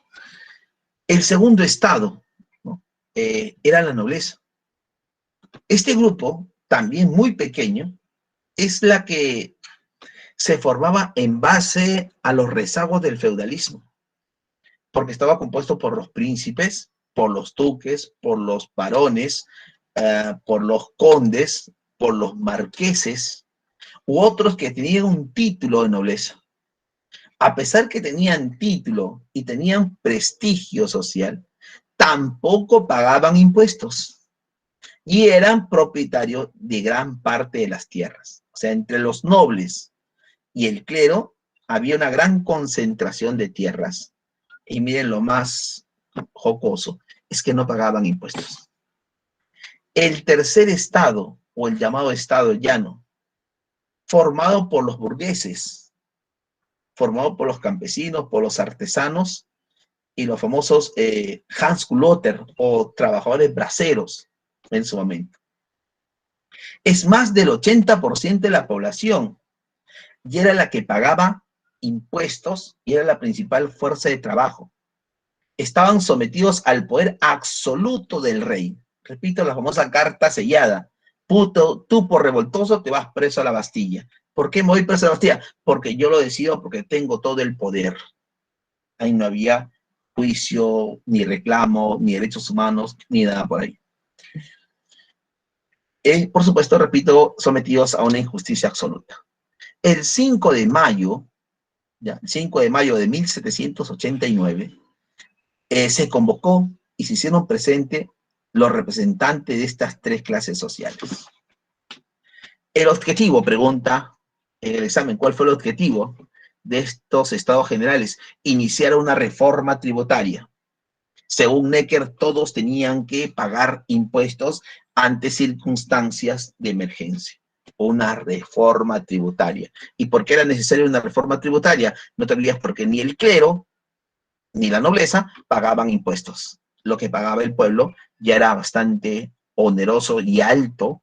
El segundo estado, ¿no? Era la nobleza. Este grupo, también muy pequeño, es la que se formaba en base a los rezagos del feudalismo, porque estaba compuesto por los príncipes, por los duques, por los barones, por los condes, por los marqueses, u otros que tenían un título de nobleza. A pesar que tenían título y tenían prestigio social, tampoco pagaban impuestos y eran propietarios de gran parte de las tierras. O sea, entre los nobles y el clero había una gran concentración de tierras. Y miren lo más jocoso, es que no pagaban impuestos. El tercer estado, o el llamado estado llano, formado por los burgueses, formado por los campesinos, por los artesanos y los famosos Hanskulotter o trabajadores braceros en su momento. Es más del 80% de la población y era la que pagaba impuestos y era la principal fuerza de trabajo. Estaban sometidos al poder absoluto del rey. Repito, la famosa carta sellada. Puto, tú por revoltoso te vas preso a la Bastilla. ¿Por qué me voy preso a la Bastilla? Porque yo lo decido, porque tengo todo el poder. Ahí no había juicio, ni reclamo, ni derechos humanos, ni nada por ahí. Por supuesto, repito, sometidos a una injusticia absoluta. El 5 de mayo, ya, el 5 de mayo de 1789, se convocó y se hicieron presentes los representantes de estas tres clases sociales. El objetivo, pregunta en el examen, ¿cuál fue el objetivo de estos estados generales? Iniciar una reforma tributaria. Según Necker, todos tenían que pagar impuestos ante circunstancias de emergencia. Una reforma tributaria. ¿Y por qué era necesaria una reforma tributaria? No te olvides, porque ni el clero ni la nobleza pagaban impuestos. Lo que pagaba el pueblo ya era bastante oneroso y alto,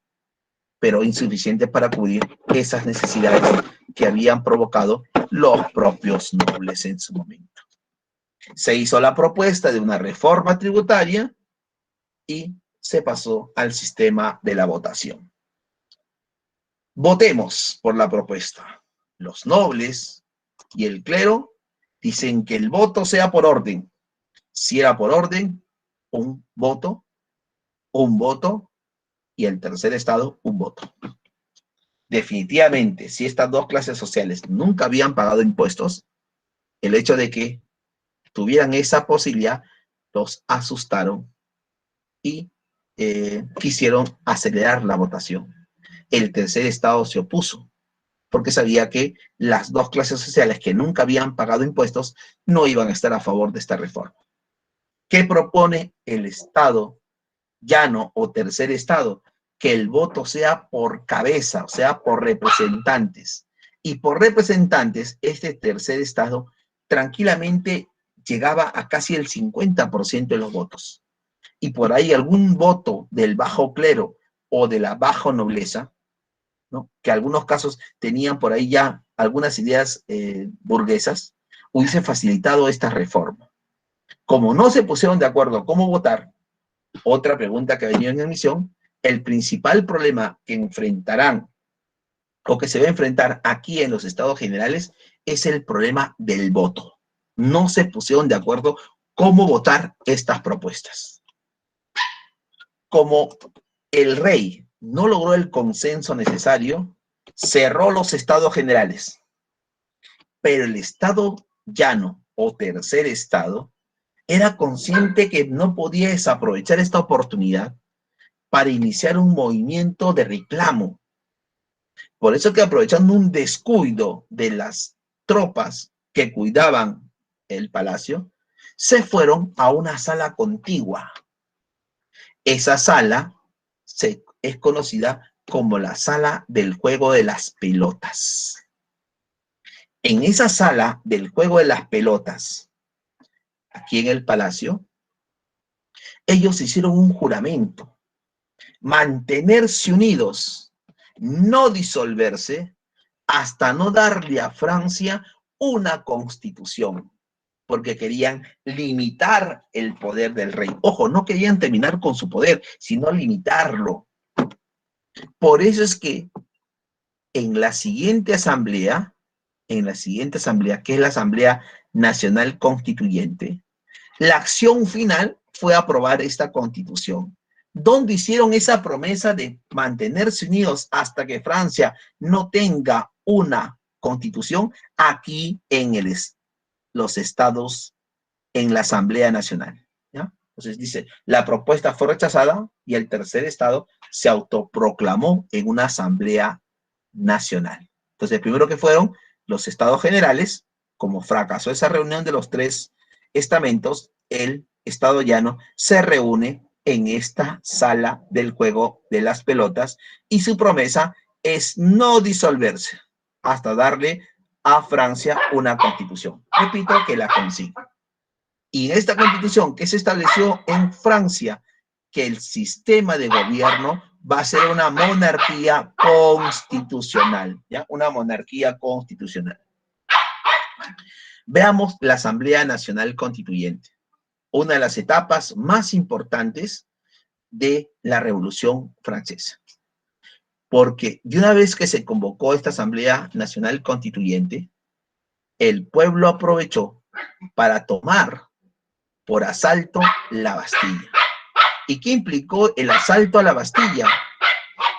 pero insuficiente para cubrir esas necesidades que habían provocado los propios nobles en su momento. Se hizo la propuesta de una reforma tributaria y se pasó al sistema de la votación. Votemos por la propuesta. Los nobles y el clero dicen que el voto sea por orden. Si era por orden, un voto, y el tercer estado, un voto. Definitivamente, si estas dos clases sociales nunca habían pagado impuestos, el hecho de que tuvieran esa posibilidad los asustaron y quisieron acelerar la votación. El tercer estado se opuso, porque sabía que las dos clases sociales que nunca habían pagado impuestos no iban a estar a favor de esta reforma. ¿Qué propone el estado llano o tercer estado? Que el voto sea por cabeza, o sea, por representantes. Y por representantes, este tercer estado tranquilamente llegaba a casi el 50% de los votos. Y por ahí algún voto del bajo clero o de la baja nobleza, ¿no?, que en algunos casos tenían por ahí ya algunas ideas burguesas, hubiese facilitado esta reforma. Como no se pusieron de acuerdo cómo votar, otra pregunta que ha venido en emisión, el principal problema que enfrentarán o que se va a enfrentar aquí en los estados generales es el problema del voto. No se pusieron de acuerdo cómo votar estas propuestas. Como el rey no logró el consenso necesario, cerró los estados generales. Pero el estado llano o tercer estado era consciente que no podía desaprovechar esta oportunidad para iniciar un movimiento de reclamo. Por eso que aprovechando un descuido de las tropas que cuidaban el palacio, se fueron a una sala contigua. Esa sala es conocida como la sala del juego de las pelotas. En esa sala del juego de las pelotas, aquí en el palacio, ellos hicieron un juramento: mantenerse unidos, no disolverse, hasta no darle a Francia una constitución, porque querían limitar el poder del rey. Ojo, no querían terminar con su poder, sino limitarlo. Por eso es que en la siguiente asamblea, que es la Asamblea Nacional Constituyente, la acción final fue aprobar esta constitución, donde hicieron esa promesa de mantenerse unidos hasta que Francia no tenga una constitución aquí en los estados, en la Asamblea Nacional, ¿ya? Entonces dice, la propuesta fue rechazada y el tercer estado se autoproclamó en una Asamblea Nacional. Entonces, primero que fueron los estados generales, como fracasó esa reunión de los tres estamentos, el estado llano se reúne en esta sala del juego de las pelotas y su promesa es no disolverse hasta darle a Francia una constitución. Repito, que la consigue. Y en esta constitución que se estableció en Francia, que el sistema de gobierno va a ser una monarquía constitucional, ¿ya? Una monarquía constitucional. Veamos la Asamblea Nacional Constituyente, una de las etapas más importantes de la Revolución Francesa. Porque de una vez que se convocó esta Asamblea Nacional Constituyente, el pueblo aprovechó para tomar por asalto la Bastilla. ¿Y qué implicó el asalto a la Bastilla?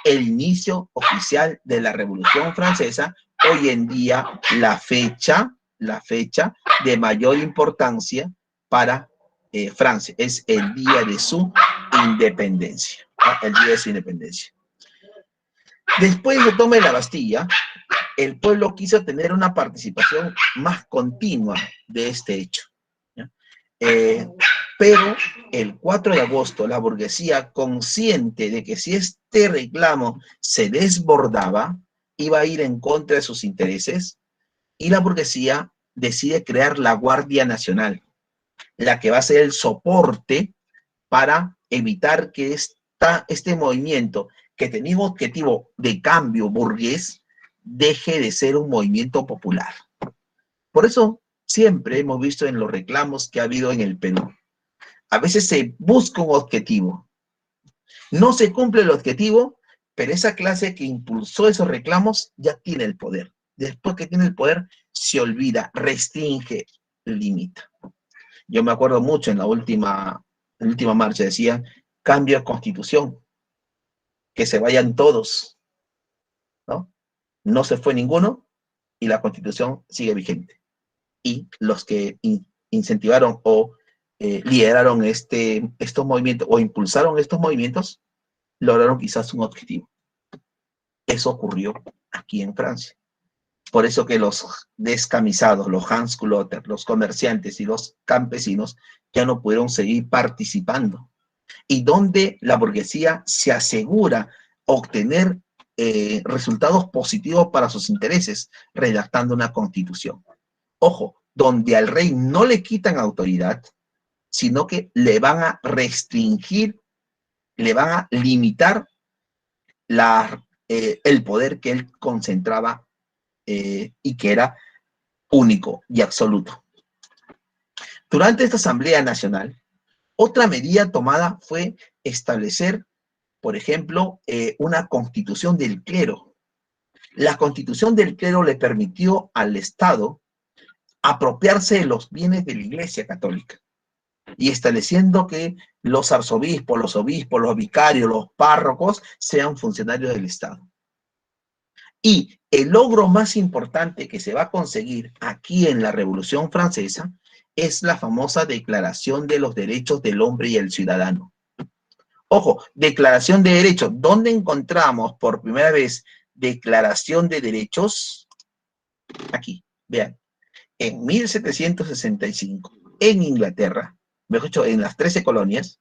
El inicio oficial de la Revolución Francesa, hoy en día la fecha de mayor importancia para Francia. Es el día de su independencia, ¿no? El día de su independencia. Después de toma de la Bastilla, el pueblo quiso tener una participación más continua de este hecho, ¿ya? Pero el 4 de agosto la burguesía, consciente de que si este reclamo se desbordaba, iba a ir en contra de sus intereses, y la burguesía decide crear la Guardia Nacional, la que va a ser el soporte para evitar que este movimiento, que tenía un objetivo de cambio burgués, deje de ser un movimiento popular. Por eso siempre hemos visto en los reclamos que ha habido en el Perú, a veces se busca un objetivo, no se cumple el objetivo, Pero esa clase que impulsó esos reclamos ya tiene el poder. Después que tiene el poder, se olvida, restringe, limita. Yo me acuerdo mucho en la última marcha, decían, cambio de constitución, que se vayan todos, ¿no? No se fue ninguno y la constitución sigue vigente. Y los que incentivaron o lideraron estos movimientos o impulsaron estos movimientos, lograron quizás un objetivo. Eso ocurrió aquí en Francia. Por eso que los descamisados, los Hans Clotter, los comerciantes y los campesinos ya no pudieron seguir participando. Y donde la burguesía se asegura obtener resultados positivos para sus intereses, redactando una constitución. Ojo, donde al rey no le quitan autoridad, sino que le van a restringir, le van a limitar el poder que él concentraba y que era único y absoluto. Durante esta Asamblea Nacional, otra medida tomada fue establecer, por ejemplo, una constitución del clero. La constitución del clero le permitió al Estado apropiarse de los bienes de la Iglesia Católica y estableciendo que los arzobispos, los obispos, los vicarios, los párrocos sean funcionarios del Estado. Y el logro más importante que se va a conseguir aquí en la Revolución Francesa es la famosa Declaración de los Derechos del Hombre y el Ciudadano. Ojo, Declaración de Derechos. ¿Dónde encontramos por primera vez Declaración de Derechos? Aquí, vean. En 1765, en Inglaterra, mejor dicho, en las 13 colonias,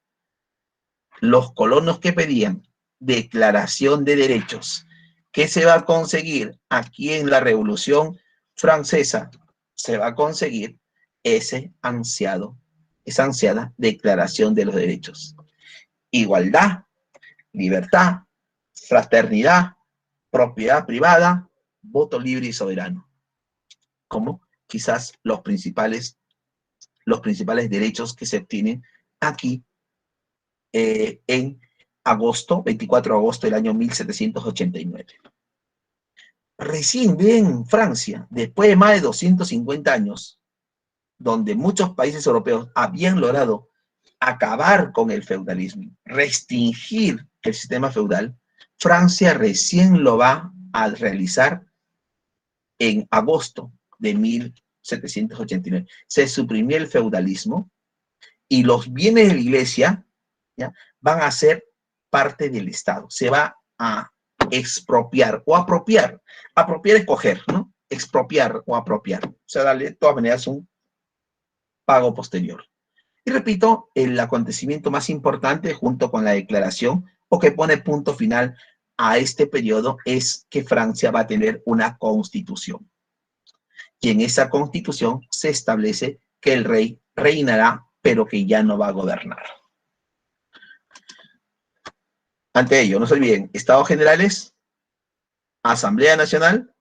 los colonos que pedían Declaración de Derechos, ¿qué se va a conseguir aquí en la Revolución Francesa? Se va a conseguir esa ansiada Declaración de los Derechos. Igualdad, libertad, fraternidad, propiedad privada, voto libre y soberano. Como quizás los principales derechos que se obtienen aquí en agosto, 24 de agosto del año 1789. Recién bien Francia, después de más de 250 años, donde muchos países europeos habían logrado acabar con el feudalismo, restringir el sistema feudal, Francia recién lo va a realizar en agosto de 1789. Se suprimió el feudalismo y los bienes de la iglesia, ¿ya?, van a ser parte del Estado. Se va a expropiar o apropiar. Apropiar es coger, ¿no? Expropiar o apropiar. O sea, darle de todas maneras un pago posterior. Y repito, el acontecimiento más importante junto con la declaración o que pone punto final a este periodo es que Francia va a tener una constitución. Y en esa constitución se establece que el rey reinará, pero que ya no va a gobernar. Ante ello, no se olviden, Estados Generales, Asamblea Nacional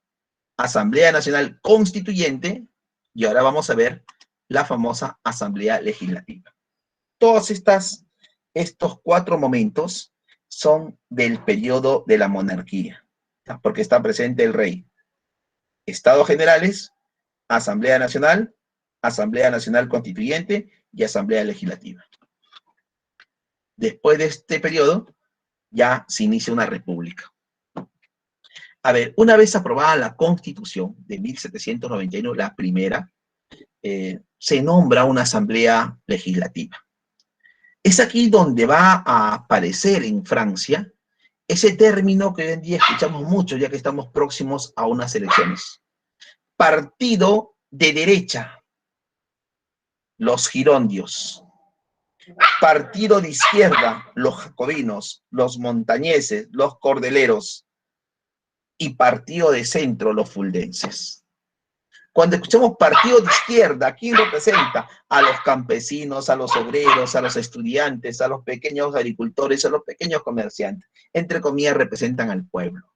Constituyente, y ahora vamos a ver la famosa Asamblea Legislativa. Todos estos 4 momentos son del periodo de la monarquía, ¿sí?, porque está presente el rey. Estados Generales, Asamblea Nacional Constituyente y Asamblea Legislativa. Después de este periodo, ya se inicia una república. A ver, una vez aprobada la Constitución de 1791, la primera, se nombra una Asamblea Legislativa. Es aquí donde va a aparecer en Francia ese término que hoy en día escuchamos mucho, ya que estamos próximos a unas elecciones. Partido de derecha, los girondios. Partido de izquierda, los jacobinos, los montañeses, los cordeleros. Y partido de centro, los fuldenses. Cuando escuchamos partido de izquierda, ¿quién representa? A los campesinos, a los obreros, a los estudiantes, a los pequeños agricultores, a los pequeños comerciantes. Entre comillas, representan al pueblo.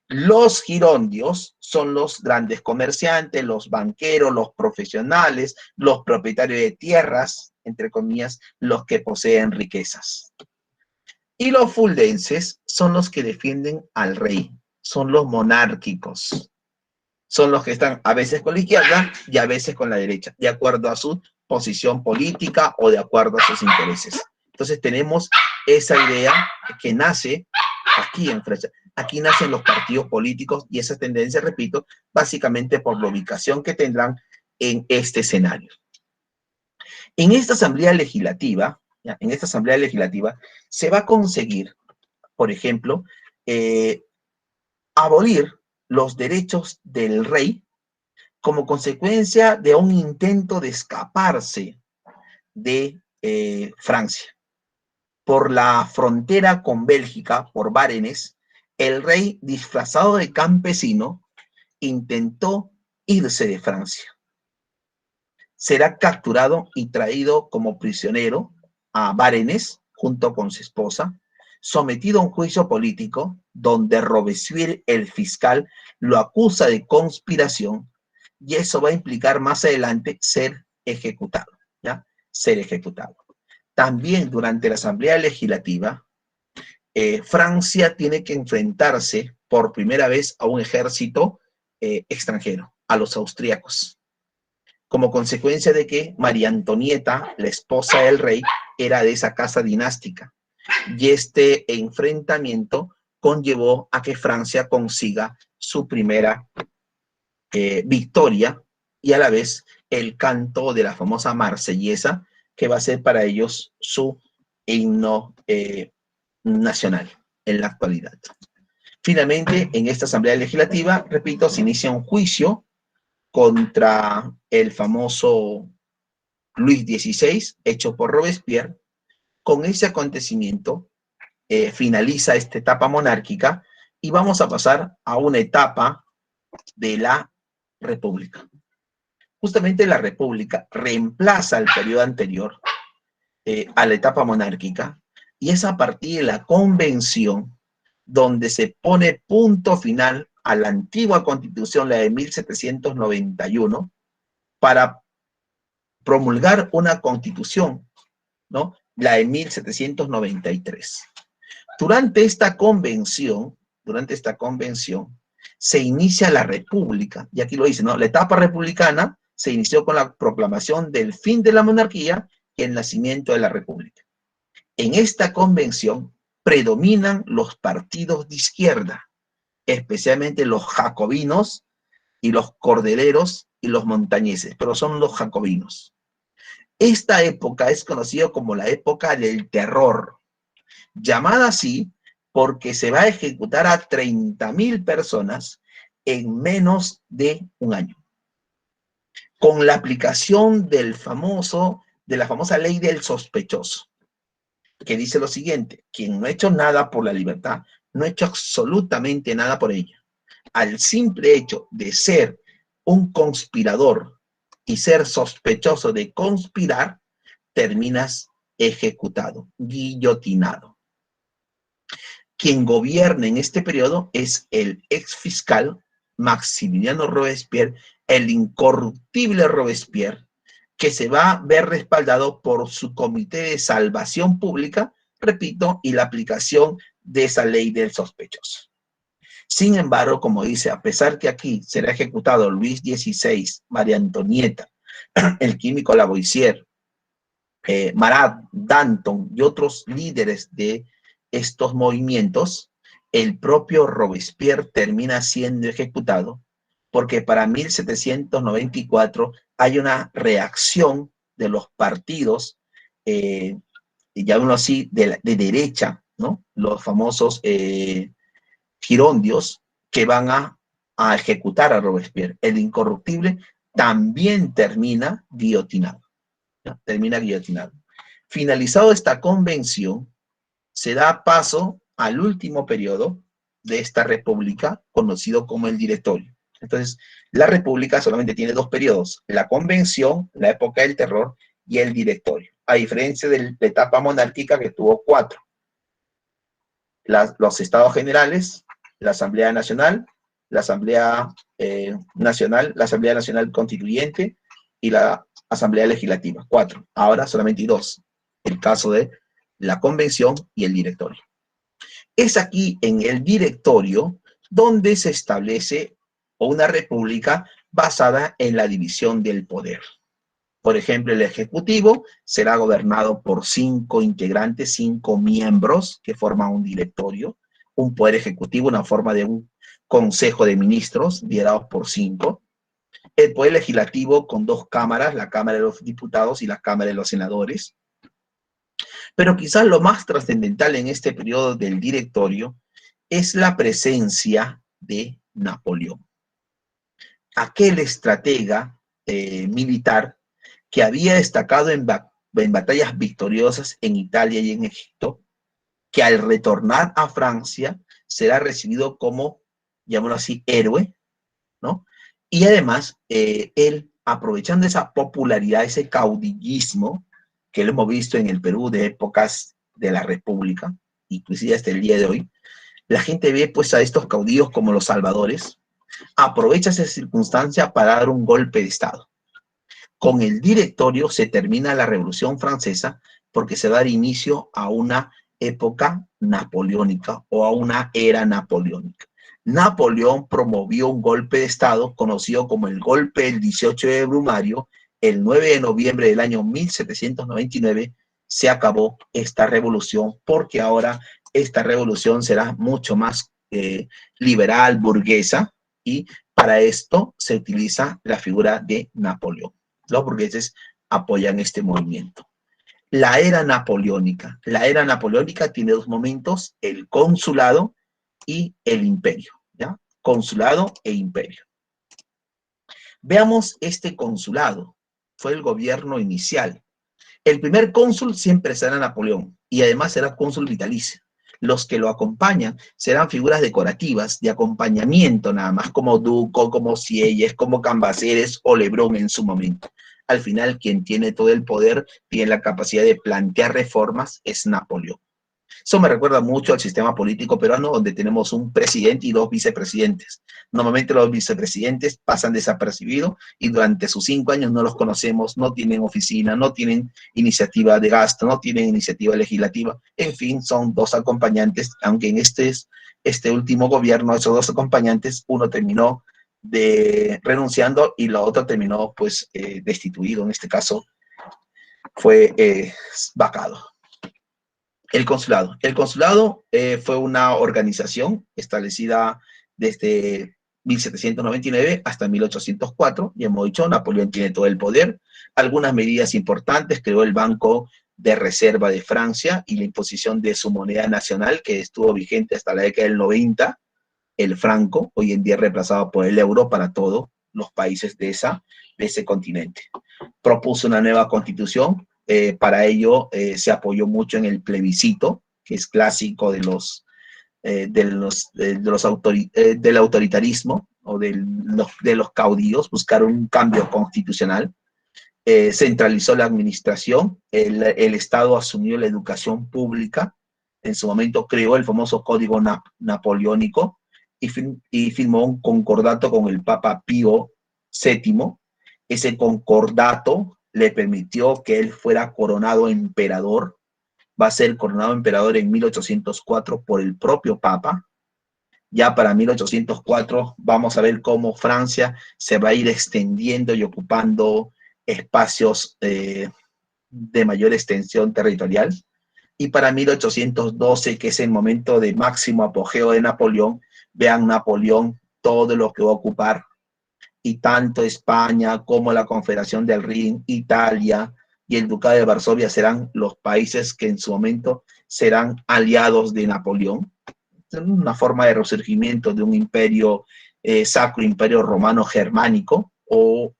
Los girondios son los grandes comerciantes, los banqueros, los profesionales, los propietarios de tierras, entre comillas, los que poseen riquezas. Y los fuldenses son los que defienden al rey, son los monárquicos, son los que están a veces con la izquierda y a veces con la derecha, de acuerdo a su posición política o de acuerdo a sus intereses. Entonces tenemos esa idea que nace aquí en Francia. Aquí nacen los partidos políticos y esa tendencia, repito, básicamente por la ubicación que tendrán en este escenario. En esta asamblea legislativa, ¿ya? En esta asamblea legislativa se va a conseguir, por ejemplo, abolir los derechos del rey como consecuencia de un intento de escaparse de Francia. Por la frontera con Bélgica, por Varennes, el rey, disfrazado de campesino, intentó irse de Francia. Será capturado y traído como prisionero a Varennes junto con su esposa, sometido a un juicio político donde Robespierre, el fiscal, lo acusa de conspiración y eso va a implicar más adelante ser ejecutado, ¿ya? Ser ejecutado. También durante la Asamblea Legislativa, Francia tiene que enfrentarse por primera vez a un ejército extranjero, a los austríacos, como consecuencia de que María Antonieta, la esposa del rey, era de esa casa dinástica. Y este enfrentamiento conllevó a que Francia consiga su primera victoria y a la vez el canto de la famosa marsellesa, que va a ser para ellos su himno nacional en la actualidad. Finalmente, en esta asamblea legislativa, repito, se inicia un juicio contra el famoso Luis XVI, hecho por Robespierre. Con ese acontecimiento finaliza esta etapa monárquica y vamos a pasar a una etapa de la República. Justamente la República reemplaza el periodo anterior a la etapa monárquica y es a partir de la Convención donde se pone punto final a la antigua Constitución, la de 1791, para promulgar una Constitución, ¿no? La de 1793. Durante esta convención, se inicia la República, y aquí lo dice, ¿no? La etapa republicana se inició con la proclamación del fin de la monarquía y el nacimiento de la República. En esta convención predominan los partidos de izquierda, especialmente los jacobinos y los cordeleros y los montañeses, pero son los jacobinos. Esta época es conocida como la época del terror, llamada así porque se va a ejecutar a 30.000 personas en menos de un año, con la aplicación de la famosa ley del sospechoso, que dice lo siguiente: quien no ha hecho nada por la libertad, no ha hecho absolutamente nada por ella. Al simple hecho de ser un conspirador y ser sospechoso de conspirar, terminas ejecutado, guillotinado. Quien gobierna en este periodo es el ex fiscal Maximiliano Robespierre, el incorruptible Robespierre, que se va a ver respaldado por su comité de salvación pública, repito, y la aplicación de esa ley del sospechoso. Sin embargo, como dice, a pesar que aquí será ejecutado Luis XVI, María Antonieta, el químico Lavoisier, Marat, Danton y otros líderes de estos movimientos, el propio Robespierre termina siendo ejecutado porque para 1794 hay una reacción de los partidos, llamémoslo así, de derecha, ¿no? Los famosos girondios, que van a ejecutar a Robespierre. El incorruptible también termina guillotinado, ¿no? Termina guillotinado. Finalizado esta convención, se da paso al último periodo de esta república, conocido como el directorio. Entonces, la república solamente tiene dos periodos: la convención, la época del terror, y el directorio, a diferencia de la etapa monárquica, que tuvo 4. Los estados generales, la Asamblea Nacional, la Asamblea Nacional, la Asamblea Nacional Constituyente y la Asamblea Legislativa. 4. Ahora solamente hay 2. El caso de la convención y el directorio. Es aquí en el directorio donde se establece una república basada en la división del poder. Por ejemplo, el Ejecutivo será gobernado por 5 integrantes, 5 miembros que forman un directorio, un poder ejecutivo, una forma de un consejo de ministros liderados por 5. El poder legislativo con 2 cámaras, la Cámara de los Diputados y la Cámara de los Senadores. Pero quizás lo más trascendental en este periodo del directorio es la presencia de Napoleón, aquel estratega militar que había destacado en batallas victoriosas en Italia y en Egipto, que al retornar a Francia será recibido como, llamémoslo así, héroe, ¿no? Y además, él, aprovechando esa popularidad, ese caudillismo que lo hemos visto en el Perú de épocas de la República, inclusive hasta el día de hoy, la gente ve pues a estos caudillos como los salvadores, aprovecha esa circunstancia para dar un golpe de Estado. Con el directorio se termina la Revolución Francesa porque se da inicio a una época napoleónica o a una era napoleónica. Napoleón promovió un golpe de Estado conocido como el golpe del 18 de Brumario. El 9 de noviembre del año 1799 se acabó esta revolución porque ahora esta revolución será mucho más liberal, burguesa, y para esto se utiliza la figura de Napoleón. Los burgueses apoyan este movimiento. La era napoleónica. La era napoleónica tiene 2 momentos, el consulado y el imperio, ¿ya? Consulado e imperio. Veamos este consulado. Fue el gobierno inicial. El primer cónsul siempre será Napoleón y además será cónsul vitalicio. Los que lo acompañan serán figuras decorativas de acompañamiento nada más, como Duco, como Sieyes, como Cambaceres o Lebrón en su momento. Al final, quien tiene todo el poder, tiene la capacidad de plantear reformas, es Napoleón. Eso me recuerda mucho al sistema político peruano, donde tenemos un presidente y 2 vicepresidentes. Normalmente los vicepresidentes pasan desapercibidos y durante sus 5 años no los conocemos, no tienen oficina, no tienen iniciativa de gasto, no tienen iniciativa legislativa. En fin, son 2 acompañantes, aunque en este último gobierno, esos 2 acompañantes, uno terminó renunciando y la otra terminó pues destituido. En este caso fue vacado. El consulado. El consulado fue una organización establecida desde 1799 hasta 1804. Ya hemos dicho, Napoleón tiene todo el poder. Algunas medidas importantes, creó el Banco de Reserva de Francia y la imposición de su moneda nacional, que estuvo vigente hasta la década del 90, el franco, hoy en día reemplazado por el euro para todos los países de ese continente. Propuso una nueva constitución. Para ello se apoyó mucho en el plebiscito, que es clásico del autoritarismo o de los caudillos, buscar un cambio constitucional. Centralizó la administración, el Estado asumió la educación pública, en su momento creó el famoso Código Napoleónico y firmó un concordato con el Papa Pío VII. Ese concordato le permitió que él fuera coronado emperador. Va a ser coronado emperador en 1804 por el propio Papa. Ya para 1804 vamos a ver cómo Francia se va a ir extendiendo y ocupando espacios de mayor extensión territorial. Y para 1812, que es el momento de máximo apogeo de Napoleón, vean Napoleón todo lo que va a ocupar, y tanto España como la Confederación del Rin, Italia y el Ducado de Varsovia serán los países que en su momento serán aliados de Napoleón. Una forma de resurgimiento de un imperio sacro, imperio romano germánico, o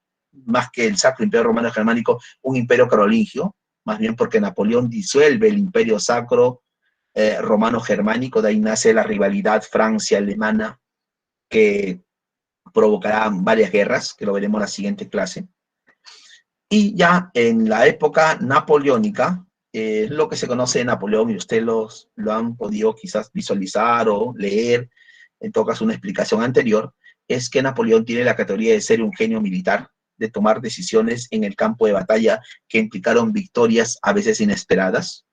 más que el sacro imperio romano germánico, un imperio carolingio, más bien porque Napoleón disuelve el imperio sacro romano germánico. De ahí nace la rivalidad Francia-alemana, que provocará varias guerras, que lo veremos en la siguiente clase. Y ya en la época napoleónica, lo que se conoce de Napoleón, y ustedes lo han podido quizás visualizar o leer, en todo caso una explicación anterior, es que Napoleón tiene la categoría de ser un genio militar, de tomar decisiones en el campo de batalla que implicaron victorias a veces inesperadas.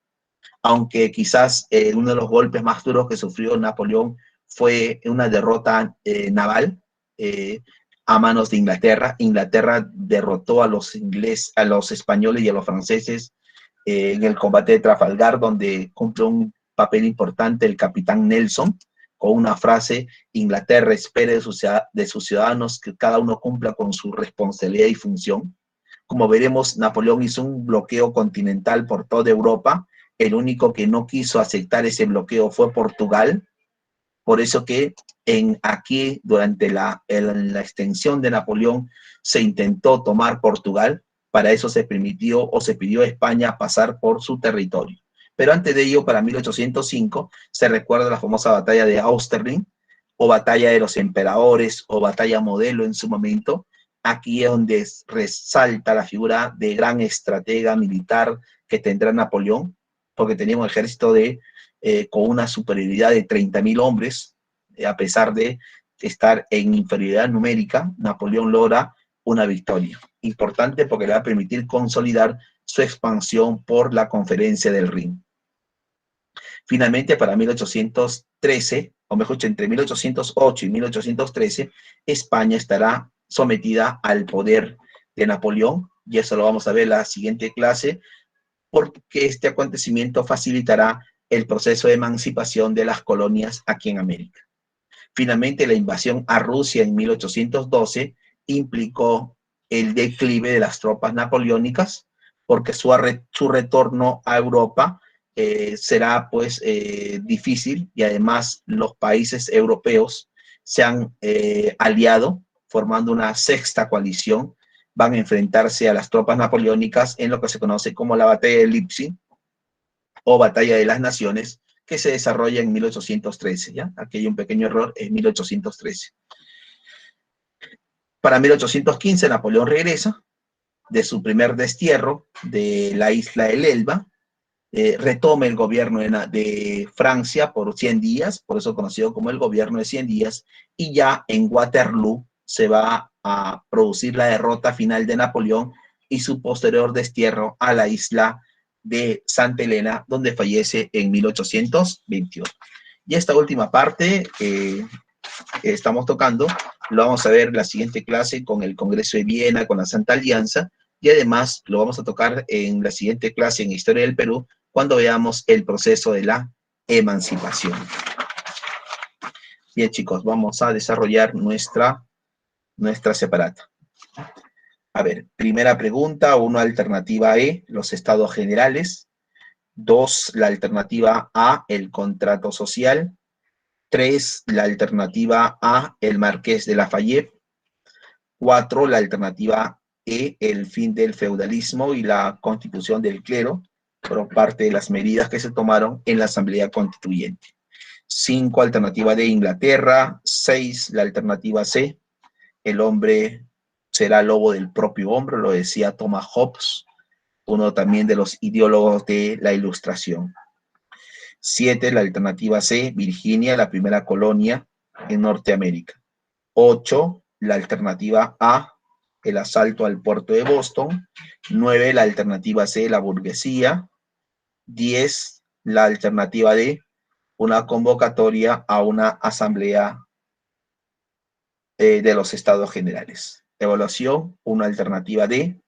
aunque quizás uno de los golpes más duros que sufrió Napoleón fue una derrota naval a manos de Inglaterra. Inglaterra derrotó a los a los españoles y a los franceses en el combate de Trafalgar, donde cumple un papel importante el capitán Nelson, con una frase: Inglaterra espera de sus ciudadanos que cada uno cumpla con su responsabilidad y función. Como veremos, Napoleón hizo un bloqueo continental por toda Europa. El único que no quiso aceptar ese bloqueo fue Portugal. Por eso que aquí, durante la extensión de Napoleón, se intentó tomar Portugal. Para eso se permitió o se pidió a España pasar por su territorio. Pero antes de ello, para 1805, se recuerda la famosa batalla de Austerlitz, o batalla de los emperadores, o batalla modelo en su momento. Aquí es donde resalta la figura de gran estratega militar que tendrá Napoleón, porque tenía un ejército con una superioridad de 30.000 hombres. A pesar de estar en inferioridad numérica, Napoleón logra una victoria. Importante porque le va a permitir consolidar su expansión por la conferencia del Rin. Finalmente, para 1813, o mejor dicho, entre 1808 y 1813, España estará sometida al poder de Napoleón, y eso lo vamos a ver en la siguiente clase, porque este acontecimiento facilitará el proceso de emancipación de las colonias aquí en América. Finalmente, la invasión a Rusia en 1812 implicó el declive de las tropas napoleónicas, porque su retorno a Europa será pues difícil, y además los países europeos se han aliado formando una sexta coalición. Van a enfrentarse a las tropas napoleónicas en lo que se conoce como la batalla de Leipzig o batalla de las Naciones, que se desarrolla en 1813, ¿ya? Aquí hay un pequeño error, en 1813. Para 1815, Napoleón regresa de su primer destierro de la isla del Elba, retoma el gobierno de Francia por 100 días, por eso conocido como el gobierno de 100 días, y ya en Waterloo se va a producir la derrota final de Napoleón y su posterior destierro a la isla de Santa Elena, donde fallece en 1821. Y esta última parte que estamos tocando, lo vamos a ver en la siguiente clase con el Congreso de Viena, con la Santa Alianza, y además lo vamos a tocar en la siguiente clase en Historia del Perú, cuando veamos el proceso de la emancipación. Bien, chicos, vamos a desarrollar nuestra separata. A ver, primera pregunta, 1, alternativa E, los estados generales. 2, la alternativa A, el contrato social. 3, la alternativa A, el Marqués de Lafayette. 4, la alternativa E, el fin del feudalismo y la constitución del clero, por parte de las medidas que se tomaron en la Asamblea Constituyente. 5, alternativa D, Inglaterra. 6, la alternativa C, el hombre será lobo del propio hombre, lo decía Thomas Hobbes, uno también de los ideólogos de la Ilustración. 7, la alternativa C, Virginia, la primera colonia en Norteamérica. 8, la alternativa A, el asalto al puerto de Boston. 9, la alternativa C, la burguesía. 10, la alternativa D, una convocatoria a una asamblea de los estados generales. Evaluación, una alternativa D,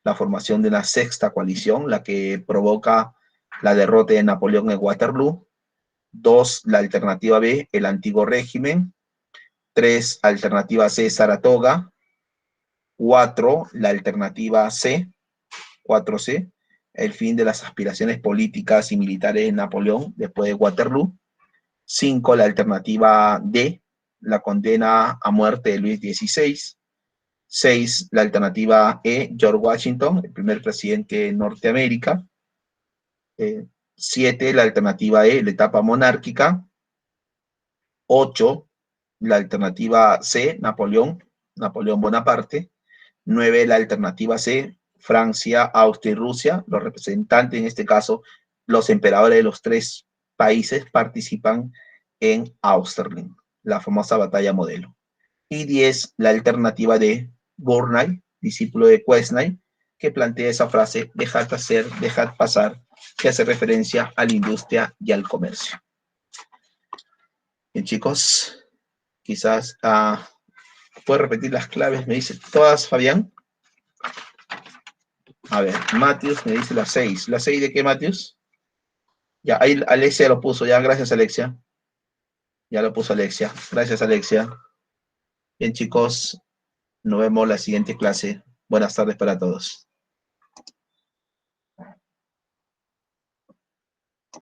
la formación de una sexta coalición, la que provoca la derrota de Napoleón en Waterloo. 2, la alternativa B, el antiguo régimen. 3, alternativa C, Saratoga. 4, la alternativa C, 4C, el fin de las aspiraciones políticas y militares de Napoleón después de Waterloo. 5, la alternativa D, la condena a muerte de Luis XVI. 6, la alternativa E, George Washington, el primer presidente de Norteamérica. 7, la alternativa E, la etapa monárquica. 8, la alternativa C, Napoleón Bonaparte. 9, la alternativa C, Francia, Austria y Rusia. Los representantes, en este caso, los emperadores de los 3 países, participan en Austerlitz, la famosa batalla modelo. Y 10, la alternativa de Gournay, discípulo de Quesnay, que plantea esa frase: dejad hacer, dejad pasar, que hace referencia a la industria y al comercio. Bien, chicos, quizás ¿puedo repetir las claves? ¿Me dice todas, Fabián? A ver, Matius me dice las 6. ¿Las 6 de qué, Matius? Ya, ahí Alexia lo puso, ya, gracias, Alexia. Ya lo puso Alexia. Gracias, Alexia. Bien, chicos, nos vemos la siguiente clase. Buenas tardes para todos.